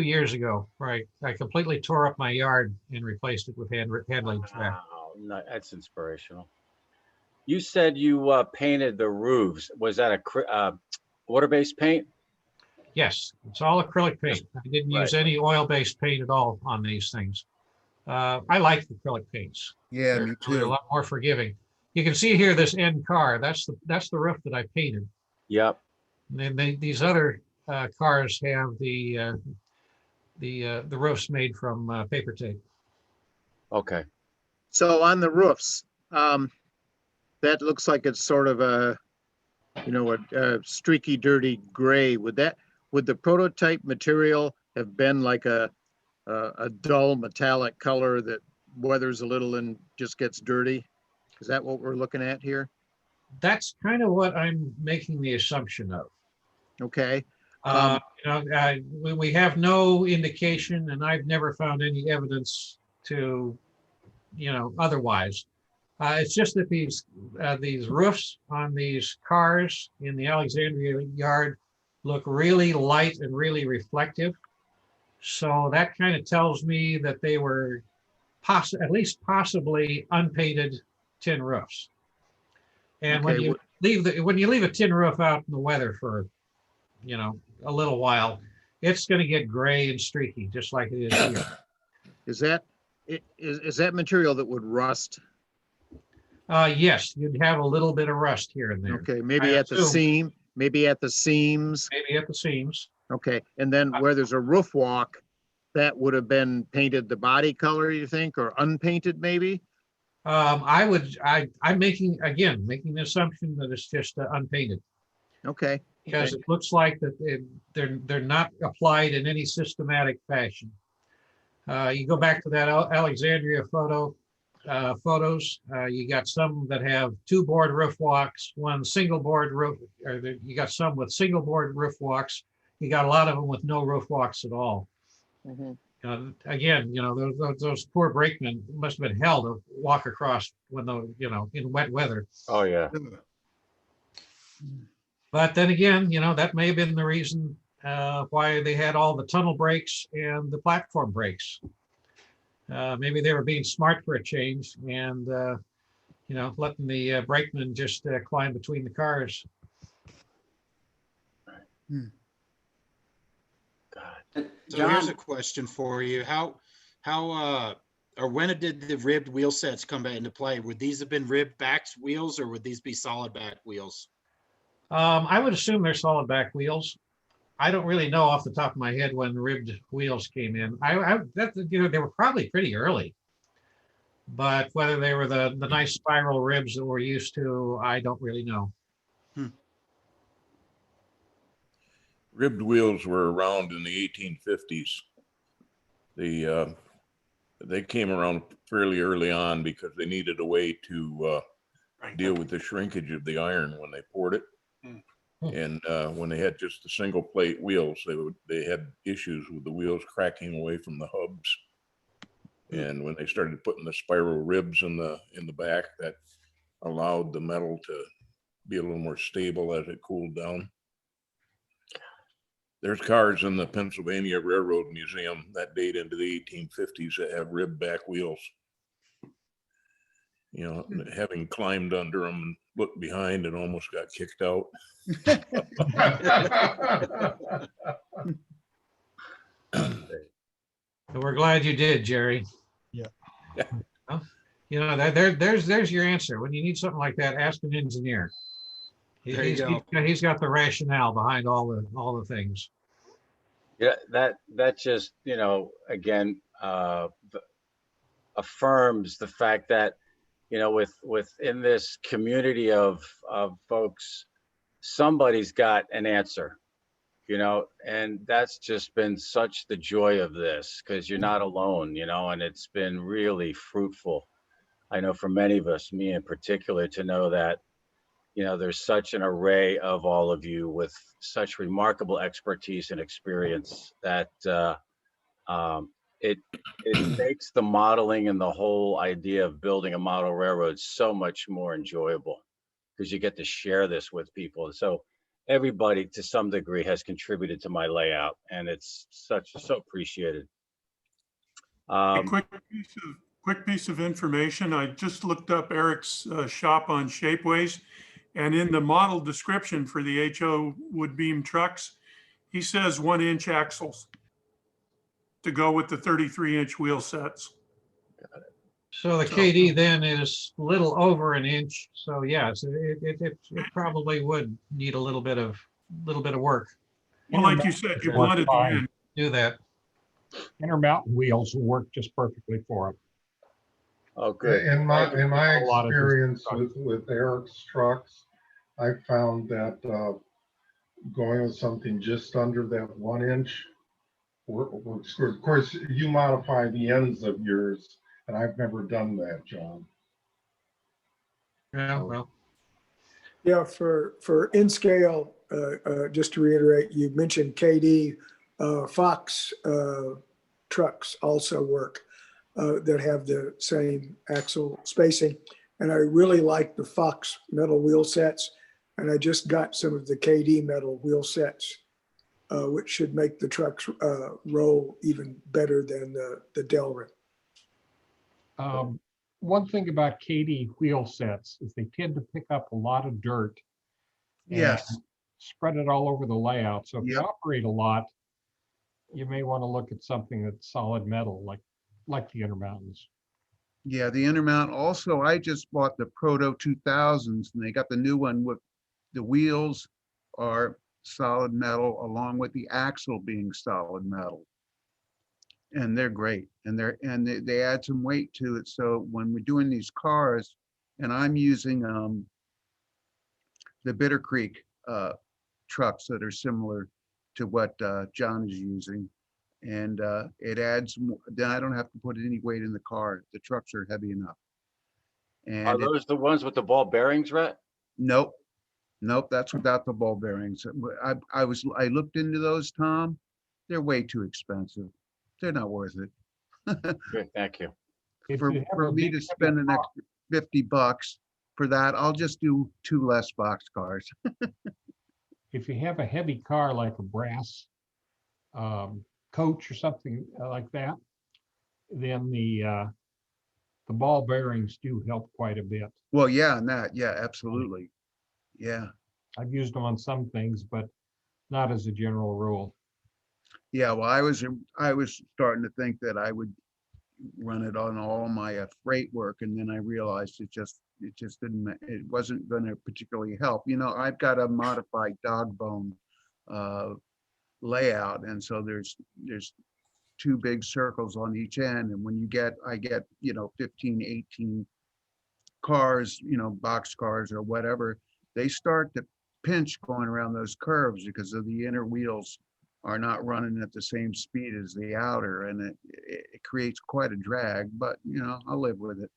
years ago, right? I completely tore up my yard and replaced it with hand-laid track. Wow, no, that's inspirational. You said you painted the roofs. Was that a water-based paint? Yes, it's all acrylic paint. I didn't use any oil-based paint at all on these things. I like acrylic paints. Yeah, They're me really a too. lot more forgiving. You can see here this end car. That's the roof that I painted. Yep. And then these other cars have the roofs made from paper tape. Okay. So on the roofs, that looks like it's sort of a streaky, dirty gray. Would the prototype material have been like a dull metallic color that weathers a little and just gets dirty? Is that what we're looking at here? That's kind of what I'm making the assumption of. Okay. We have no indication, and I've never found any evidence to, otherwise. It's just that these roofs on these cars in the Alexandria yard look really light and really reflective. So that kind of tells me that they were at least possibly unpainted tin roofs. And Okay, when you leave a tin roof out in the weather for, a little while, it's going to get gray and streaky, just like it is here. Is that material that would rust? Yes, you'd have a little bit of rust here and there. Okay, maybe at the seam, maybe at the seams. Maybe at the seams. Okay, and then where there's a roof walk, that would have been painted the body color, you think, or unpainted maybe? I'm making the assumption that it's just unpainted. Okay. Because it looks like that they're not applied in any systematic fashion. You go back to that Alexandria photos. You got some that have 2 board roof walks, one single board roof, or you got some with single board roof walks. You got a lot of them with no roof walks at all. Again, those poor brakemen must have been hell to walk across when in wet weather. Oh yeah. But then again, that may have been the reason why they had all the tunnel brakes and the platform brakes. Maybe they were being smart for a change and, letting the brakemen just climb between the cars. So here's a question for you. How or when did the ribbed wheel sets come back into play? Would these have been ribbed back wheels or would these be solid back wheels? I would assume they're solid back wheels. I don't really know off the top of my head when ribbed wheels came in. They were probably pretty early, but whether they were the nice spiral ribs that we're used to, I don't really know. Ribbed wheels were around in the 1850s. They came around fairly early on because they needed a way to deal with the shrinkage of the iron when they poured it. And when they had just the single plate wheels, they had issues with the wheels cracking away from the hubs. And when they started putting the spiral ribs in the back, that allowed the metal to be a little more stable as it cooled down. There's cars in the Pennsylvania Railroad Museum that date into the 1850s that have ribbed back wheels. You know, having climbed under them and looked behind and almost got kicked out. We're glad you did, Jerry. Yeah. Well, you know, there's your answer. When you need something like that, ask an engineer. There you go. He's got the rationale behind all the things. Yeah, that just, you know, again, affirms the fact that, you know, within this community of folks, somebody's got an answer, you know, and that's just been such the joy of this, because you're not alone, you know, and it's been really fruitful. I know for many of us, me in particular, to know that, you know, there's such an array of all of you with such remarkable expertise and experience that it makes the modeling and the whole idea of building a model railroad so much more enjoyable, because you get to share this with people. And so everybody to some degree has contributed to my layout, and it's so appreciated. A quick piece of information. I just looked up Eric's shop on Shapeways, and in the model description for the HO wood beam trucks, he says 1-inch axles to go with the 33-inch wheel sets. So the KD then is a little over an inch. So yeah, so it probably would need a little bit of work. Well, like you said, you wanted the end. Do that. Intermountain wheels will work just perfectly for them. Oh, good. In my A lot of experience with Eric's trucks, I found that going with something just under that 1-inch works good. Of course, you modify the ends of yours, and I've never done that, John. Yeah, well. Yeah, for in scale, just to reiterate, you mentioned KD, Fox trucks also work that have the same axle spacing. And I really like the Fox metal wheel sets. And I just got some of the KD metal wheel sets, which should make the trucks roll even better than the Delrin. One thing about KD wheel sets is they tend to pick up a lot of dirt. Yes. And spread it all over the layout. So if you Yep. operate a lot, you may want to look at something that's solid metal, like the Intermountains. Yeah, the Intermount. Also, I just bought the Proto 2000s, and they got the new one with the wheels are solid metal, along with the axle being solid metal. And they're great, and they add some weight to it. So when we're doing these cars, and I'm using the Bitter Creek trucks that are similar to what John is using, and it adds more. Then I don't have to put any weight in the car. The trucks are heavy enough. And Are those the ones with the ball bearings, Rhett? nope, that's without the ball bearings. I looked into those, Tom. They're way too expensive. They're not worth it. Good, thank you. If For you have a me big to heavy spend an car- extra $50 for that, I'll just do 2 less box cars. If you have a heavy car like a brass coach or something like that, then the ball bearings do help quite a bit. Well, yeah, and that, yeah, absolutely. Yeah, I've used them on some things, but not as a general rule. yeah. Well, I was starting to think that I would run it on all my freight work, and then I realized it just didn't, it wasn't going to particularly help. You know, I've got a modified dog bone layout, and so there's two big circles on each end, and when I get, you know, 15, 18 cars, you know, box cars or whatever, they start to pinch going around those curves because of the inner wheels are not running at the same speed as the outer, and it creates quite a drag, but you know, I'll live with it.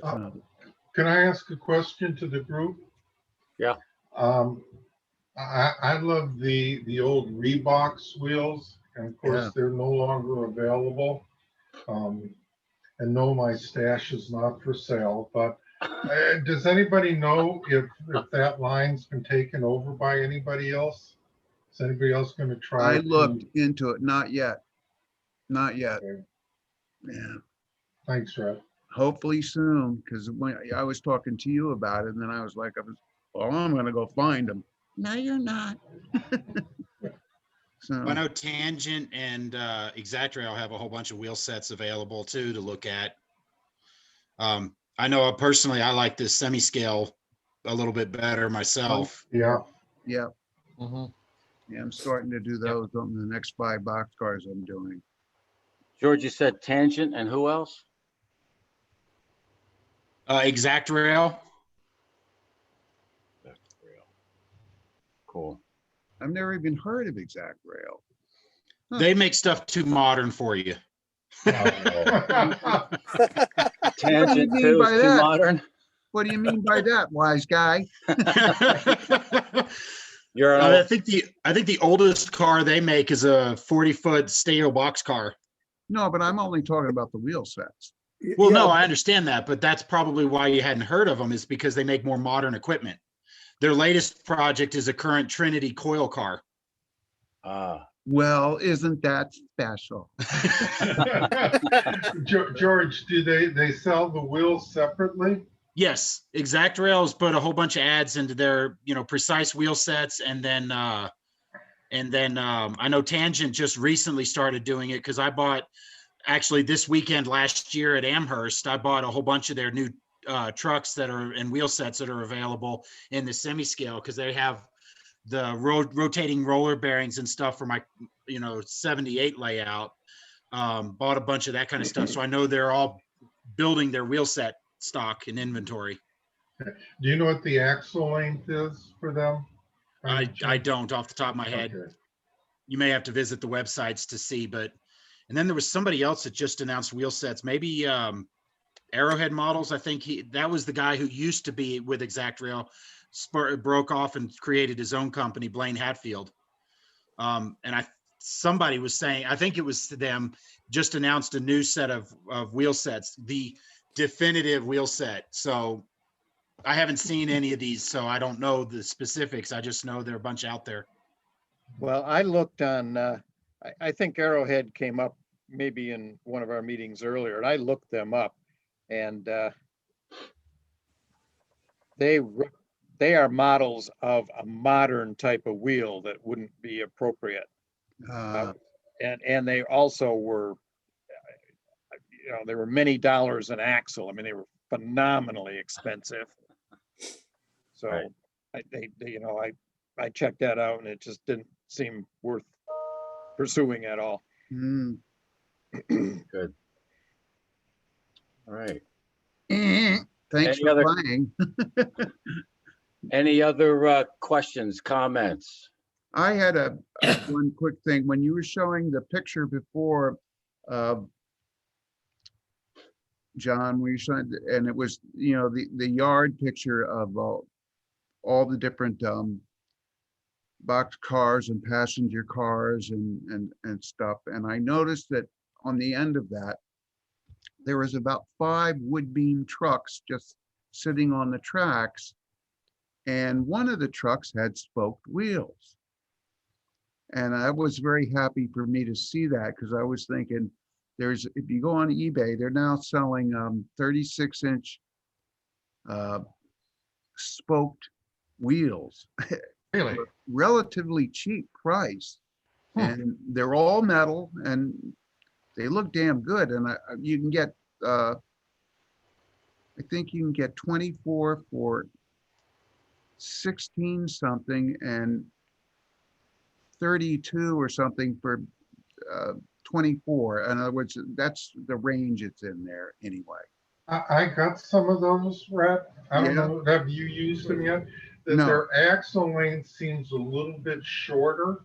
Can I ask a question to the group? Yeah. I love the old Reeboks wheels, and of course Yeah. they're no longer available. And no, my stash is not for sale, but does anybody know if that line's been taken over by anybody else? Is anybody else going to try? I looked into it, not yet. Okay. Yeah, Thanks, Red. hopefully soon, because when I was talking to you about it, and then I was like, well, I'm gonna go find them. No, you're not. So I know Tangent and Exactrail have a whole bunch of wheel sets available too to look at. I know personally, I like this semi-scale a little bit better myself. Yeah. yeah. Yeah, I'm starting to do those on the next 5 box cars I'm doing. George, you said Tangent and who else? Exactrail. Cool. I've never even heard of Exactrail. Huh. They make stuff too modern for you. Tangent too is too modern. What do you mean by that, wise guy? You're an I think the oldest car they make is a 40-foot steel box car. No, but I'm only talking about the wheel sets. Well, no, I understand that, but that's probably why you hadn't heard of them, is because they make more modern equipment. Their latest project is a current Trinity coil car. Well, isn't that special? George, do they sell the wheels separately? Yes, Exactrail's put a whole bunch of ads into their, you know, precise wheel sets, and then I know Tangent just recently started doing it because I bought, actually this weekend last year at Amherst, I bought a whole bunch of their new trucks that are and wheel sets that are available in the semi-scale, because they have the rotating roller bearings and stuff for my, you know, 78 layout. Bought a bunch of that kind of stuff, so I know they're all building their wheel set stock and inventory. Do you know what the axle length is for them? I don't off the top of my head. Okay. You may have to visit the websites to see, but, and then there was somebody else that just announced wheel sets, maybe Arrowhead Models. I think that was the guy who used to be with Exactrail, broke off and created his own company, Blaine Hatfield. And somebody was saying, I think it was them, just announced a new set of wheel sets, the definitive wheel set. So I haven't seen any of these, so I don't know the specifics. I just know there are a bunch out there. Well, I looked on, I think Arrowhead came up maybe in one of our meetings earlier, and I looked them up, and they are models of a modern type of wheel that wouldn't be appropriate. And they also were, you know, there were many dollars an axle. I mean, they were phenomenally expensive. So right. I checked that out, and it just didn't seem worth pursuing at all. Good. All right. Thanks for playing. Any other questions, comments? I had one quick thing. When you were showing the picture before, John, were you showing, and it was, you know, the yard picture of all the different box cars and passenger cars and stuff. And I noticed that on the end of that, there was about 5 wood beam trucks just sitting on the tracks. And one of the trucks had spoked wheels. And I was very happy for me to see that, because I was thinking, if you go on eBay, they're now selling 36-inch spoked wheels. Really? Relatively cheap price. And they're all metal and they look damn good. And you can get, I think you can get 24 for 16 something and 32 or something for 24. In other words, that's the range it's in there anyway. I got some of those, Red. I don't Yeah. know, have you used them yet? That No. their axle length seems a little bit shorter.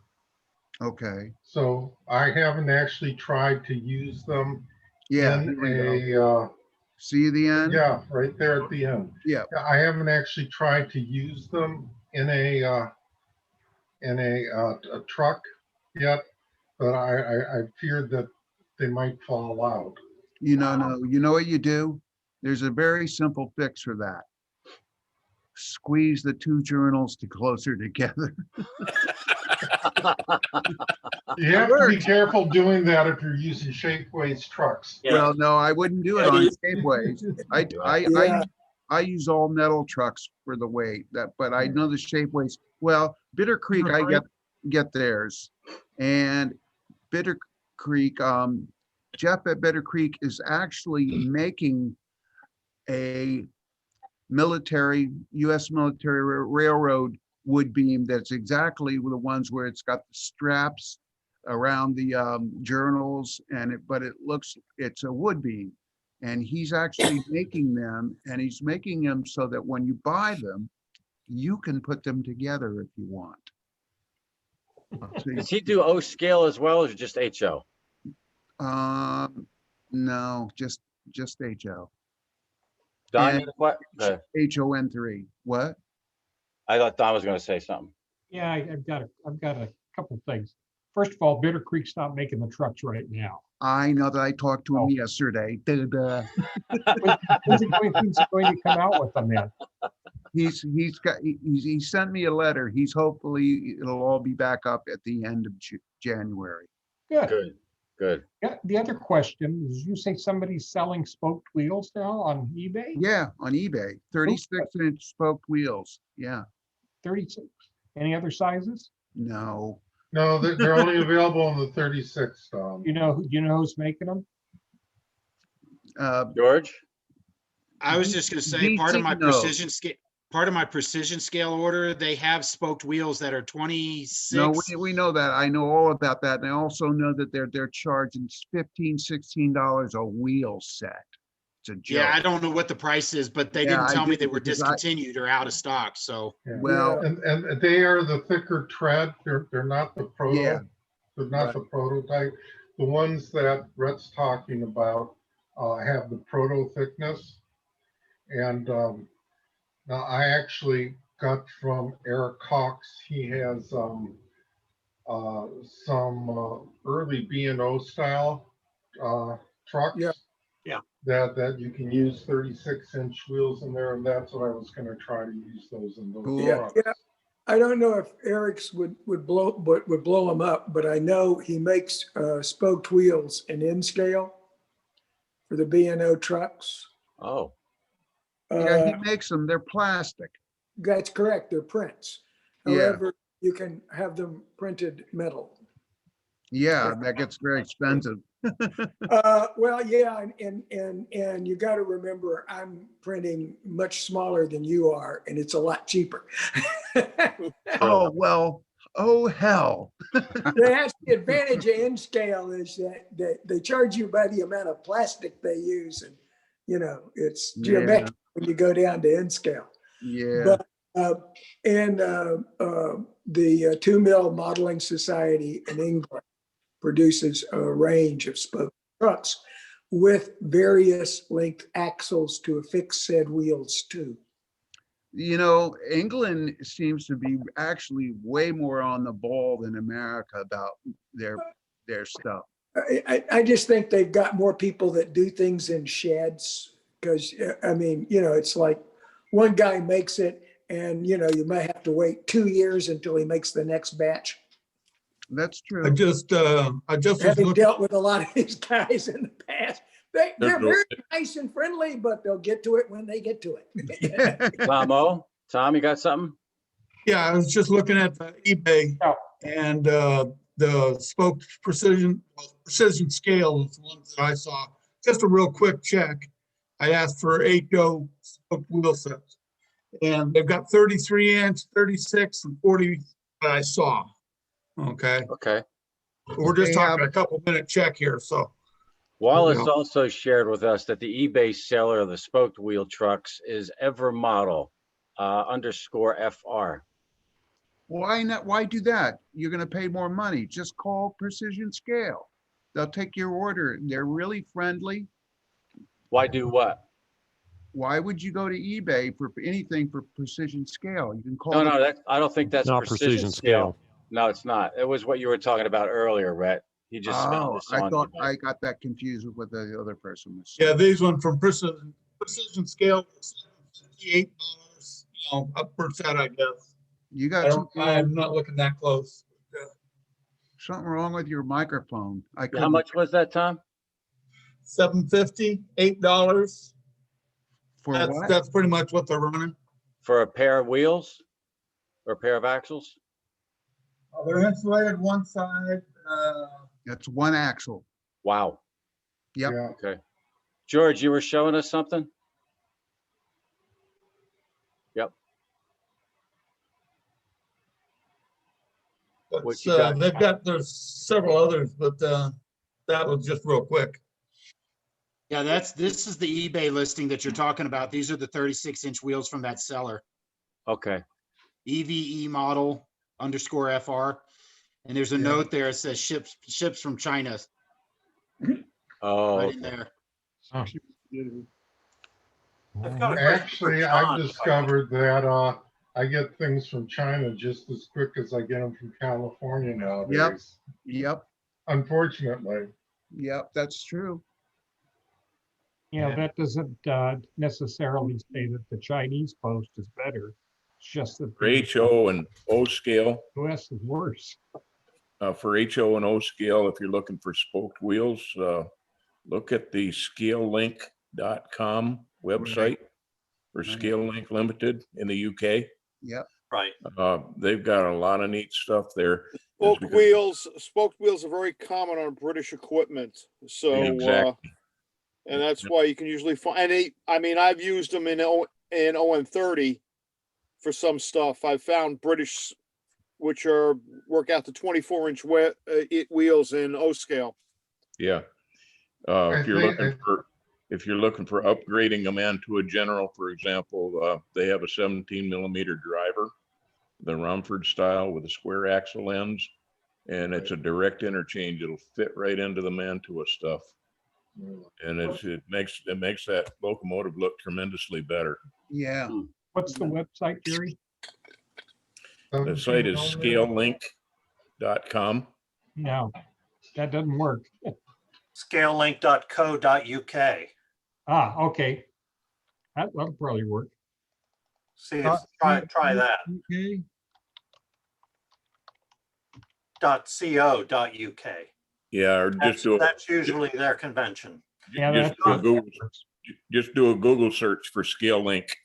Okay. So I haven't actually tried to use them Yeah. in Here we go. See the end? yeah, right there at the end. Yeah. I haven't actually tried to use them in a truck yet, but I feared that they might fall out. No, you know what you do? There's a very simple fix for that. Squeeze the two journals closer together. You have to be careful doing that if you're using Shapeways trucks. Yeah. Well, no, I wouldn't do it on Shapeways. Yeah. I use all metal trucks for the weight, but I know the Shapeways. Well, Bitter Creek, I get theirs. And Bitter Creek, Jeff at Bitter Creek is actually making a U.S. military railroad wood beam that's exactly the ones where it's got the straps around the journals but it's a wood beam. And he's actually making them, and he's making them so that when you buy them, you can put them together if you want. Does he do O scale as well, or just HO? No, just HO. Don, And what? HON3. What? I thought Don was going to say something. Yeah, I've got a couple things. First of all, Bitter Creek stopped making the trucks right now. I know that I talked to him yesterday. When's he going to come out with them then? He sent me a letter. Hopefully it'll all be back up at the end of January. Good. Yeah, the other question is, you say somebody's selling spoked wheels now on eBay? Yeah, on eBay, 36-inch spoked wheels. Yeah. 36. Any other sizes? No. No, they're only available in the 36. You know who's making them? George? I was just gonna say, part of my precision scale order, they have spoked wheels that are 26. No, we know that. I know all about that. And I also know that they're charging $15, $16 a wheel set. It's a joke. Yeah, I don't know what the price is, but they didn't tell me they were discontinued or out of stock. So well, and they are the thicker tread. They're not the proto. Yeah. They're not the prototype. The ones that Rhett's talking about have the proto thickness. And now I actually got from Eric Cox. He has some early B&O style trucks. Yeah. That you can use 36-inch wheels in there, and that's what I was going to try to use those in those trucks. Yeah. I don't know if Eric's would blow them up, but I know he makes spoked wheels in N scale for the B&O trucks. Oh. Yeah, he makes them. They're plastic. That's correct. They're prints. However, you can have them printed metal. Yeah, that gets very expensive. Well, yeah, and you got to remember, I'm printing much smaller than you are, and it's a lot cheaper. Oh, well, oh, hell. That's the advantage of N scale, is that they charge you by the amount of plastic they use, and it's geometric when you go down to N scale. Yeah. But the 2 Mill Modeling Society in England produces a range of spoke trucks with various length axles to affix said wheels too. England seems to be actually way more on the ball than America about their stuff. I just think they've got more people that do things in sheds, because it's like one guy makes it, and you might have to wait 2 years until he makes the next batch. That's true. I just Having dealt with a lot of these guys in the past, they're very nice and friendly, but they'll get to it when they get to it. Tom, you got something? Yeah, I was just looking at the eBay, and the spoked precision scale is the ones that I saw. Just a real quick check. I asked for HO spoked wheel sets. And they've got 33 inch, 36 and 40 that I saw. Okay. Okay. We're just They talking have- a couple minute check here. So Wallace also shared with us that the eBay seller of the spoked wheel trucks is EverModel _FR. Why not? Why do that? You're gonna pay more money. Just call Precision Scale. They'll take your order. They're really friendly. Why do what? Why would you go to eBay for anything for Precision Scale? You can call. No, them- no, I don't think that's Not precision scale. No, it's not. It was what you were talking about earlier, Rhett. He just found Oh, this I on thought eBay. I got that confused with what the other person was. yeah, these one from precision scale, $58, upwards that I guess. You got I'm not looking that close. something wrong with your microphone. I How couldn't. much was that, Tom? $7.50, $8. For what? That's pretty much what they're running. For a pair of wheels or a pair of axles? They're insulated one side. That's one axle. Wow. Yep. Yeah. Okay. George, you were showing us something? Yep. What you got? There's several others, but that was just real quick. Yeah, this is the eBay listing that you're talking about. These are the 36-inch wheels from that seller. Okay. EVE model _FR. And there's a note there. It says ships from China. Oh, Right in there. Oh. I've got a question Actually, for I've John. discovered that I get things from China just as quick as I get them from California nowadays. Yep. Unfortunately. Yep. That's true. Yeah, that doesn't necessarily say that the Chinese post is better. It's just that For the HO and O scale, US is worse. for HO and O scale, if you're looking for spoked wheels, look at the scalelink.com website for Scale Link Limited in the UK. Yep. Right. They've got a lot of neat stuff there. Spoked wheels are very common on British equipment. So, Exactly. and that's why you can usually find, I've used them in OM30 for some stuff. I've found British, which work out to 24-inch wheels in O scale. Yeah. If you're looking for upgrading a man to a general, for example, they have a 17mm driver, the Rumford style with a square axle ends, and it's a direct interchange. It'll fit right into the Mantua stuff, and it makes that locomotive look tremendously better. Yeah. What's the website, Gary? The site is scalelink.com. No, that doesn't work. Scalelink.co.uk. Ah, okay. That'll probably work. See, try that. Okay. .co.uk. Yeah, or That's usually their convention. Yeah, just do a Google search for Scale Link.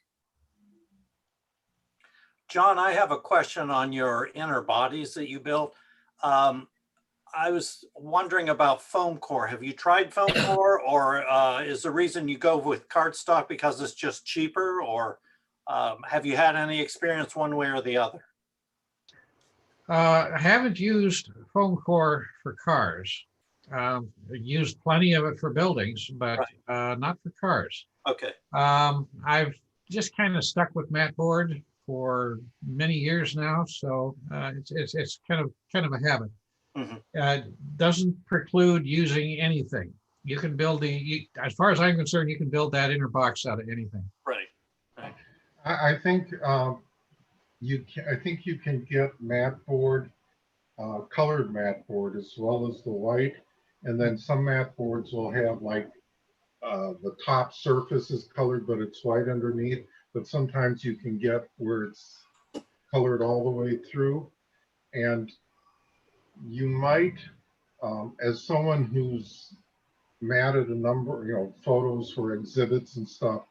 John, I have a question on your inner bodies that you built. I was wondering about foam core. Have you tried foam core, or is the reason you go with cardstock because it's just cheaper, or have you had any experience one way or the other? I haven't used foam core for cars. I used plenty of it for buildings, but not for cars. Okay. I've just kind of stuck with mat board for many years now, so it's kind of a habit. Doesn't preclude using anything. You can build as far as I'm concerned, you can build that inner box out of anything. Right. I think you can get mat board, colored mat board as well as the white, and then some mat boards will have like the top surface is colored but it's white underneath. But sometimes you can get where it's colored all the way through, and you might, as someone who's matted a number, photos for exhibits and stuff,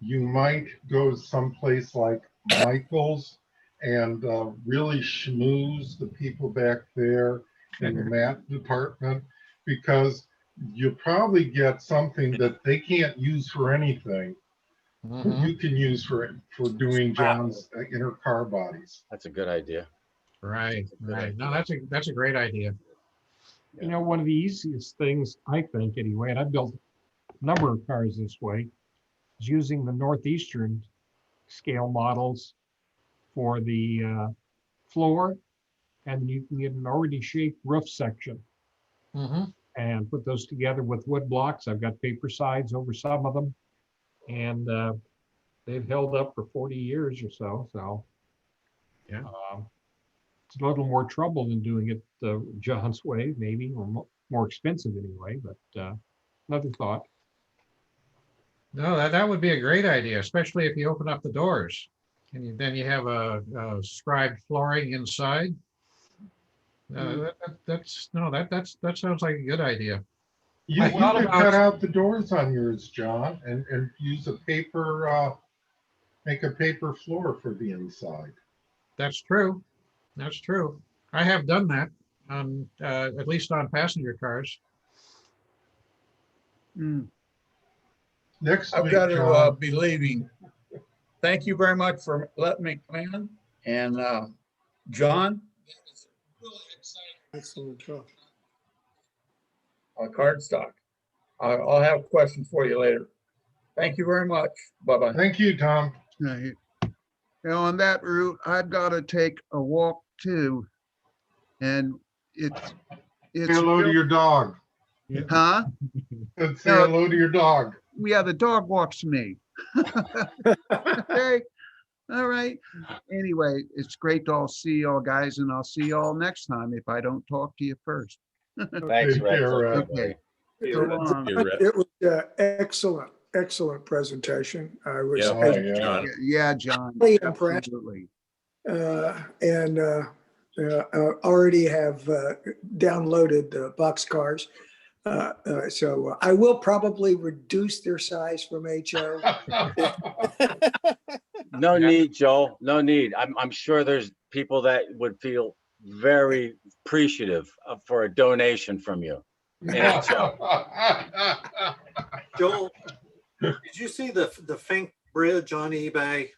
you might go to someplace like Michael's and really schmooze the people back there in the mat department, because you'll probably get something that they can't use for anything, but you can use for doing John's inner car bodies. That's a good idea. Right, right. No, that's a great idea. You know, one of the easiest things, I think anyway, and I've built a number of cars this way, is using the Northeastern scale models for the floor, and you can get an already shaped roof section and put those together with wood blocks. I've got paper sides over some of them, and they've held up for 40 years or so. So Yeah. It's a little more trouble than doing it John's way, maybe, or more expensive anyway, but another thought. No, that would be a great idea, especially if you open up the doors. And then you have a scribed flooring inside. That sounds like a good idea. You could cut out the doors on yours, John, and use a paper, make a paper floor for the inside. That's true. That's true. I have done that on at least on passenger cars. Next I've week, got to John. be leaving. Thank you very much for letting me come in. And John, Excellent job. cardstock. I'll have questions for you later. Thank you very much. Bye-bye. Thank you, Tom. Now, on that route, I've got to take a walk too. And it's Say hello to real- your dog. Huh? Say hello to your dog. Yeah, the dog walks me. Okay. All right. Anyway, it's great to all see y'all guys, and I'll see y'all next time if I don't talk to you first. Thanks, Take Rex. care, Rex. Okay. Yeah, So Rex. long. Yeah, Rex. It was excellent presentation. I was Yeah, Oh, yeah. John. Yeah, John. Really impressed. Absolutely. and already have downloaded the boxcars. So I will probably reduce their size from HO. No need, Joel. No need. I'm sure there's people that would feel very appreciative for a donation from you. Joel, did you see the Fink bridge on eBay?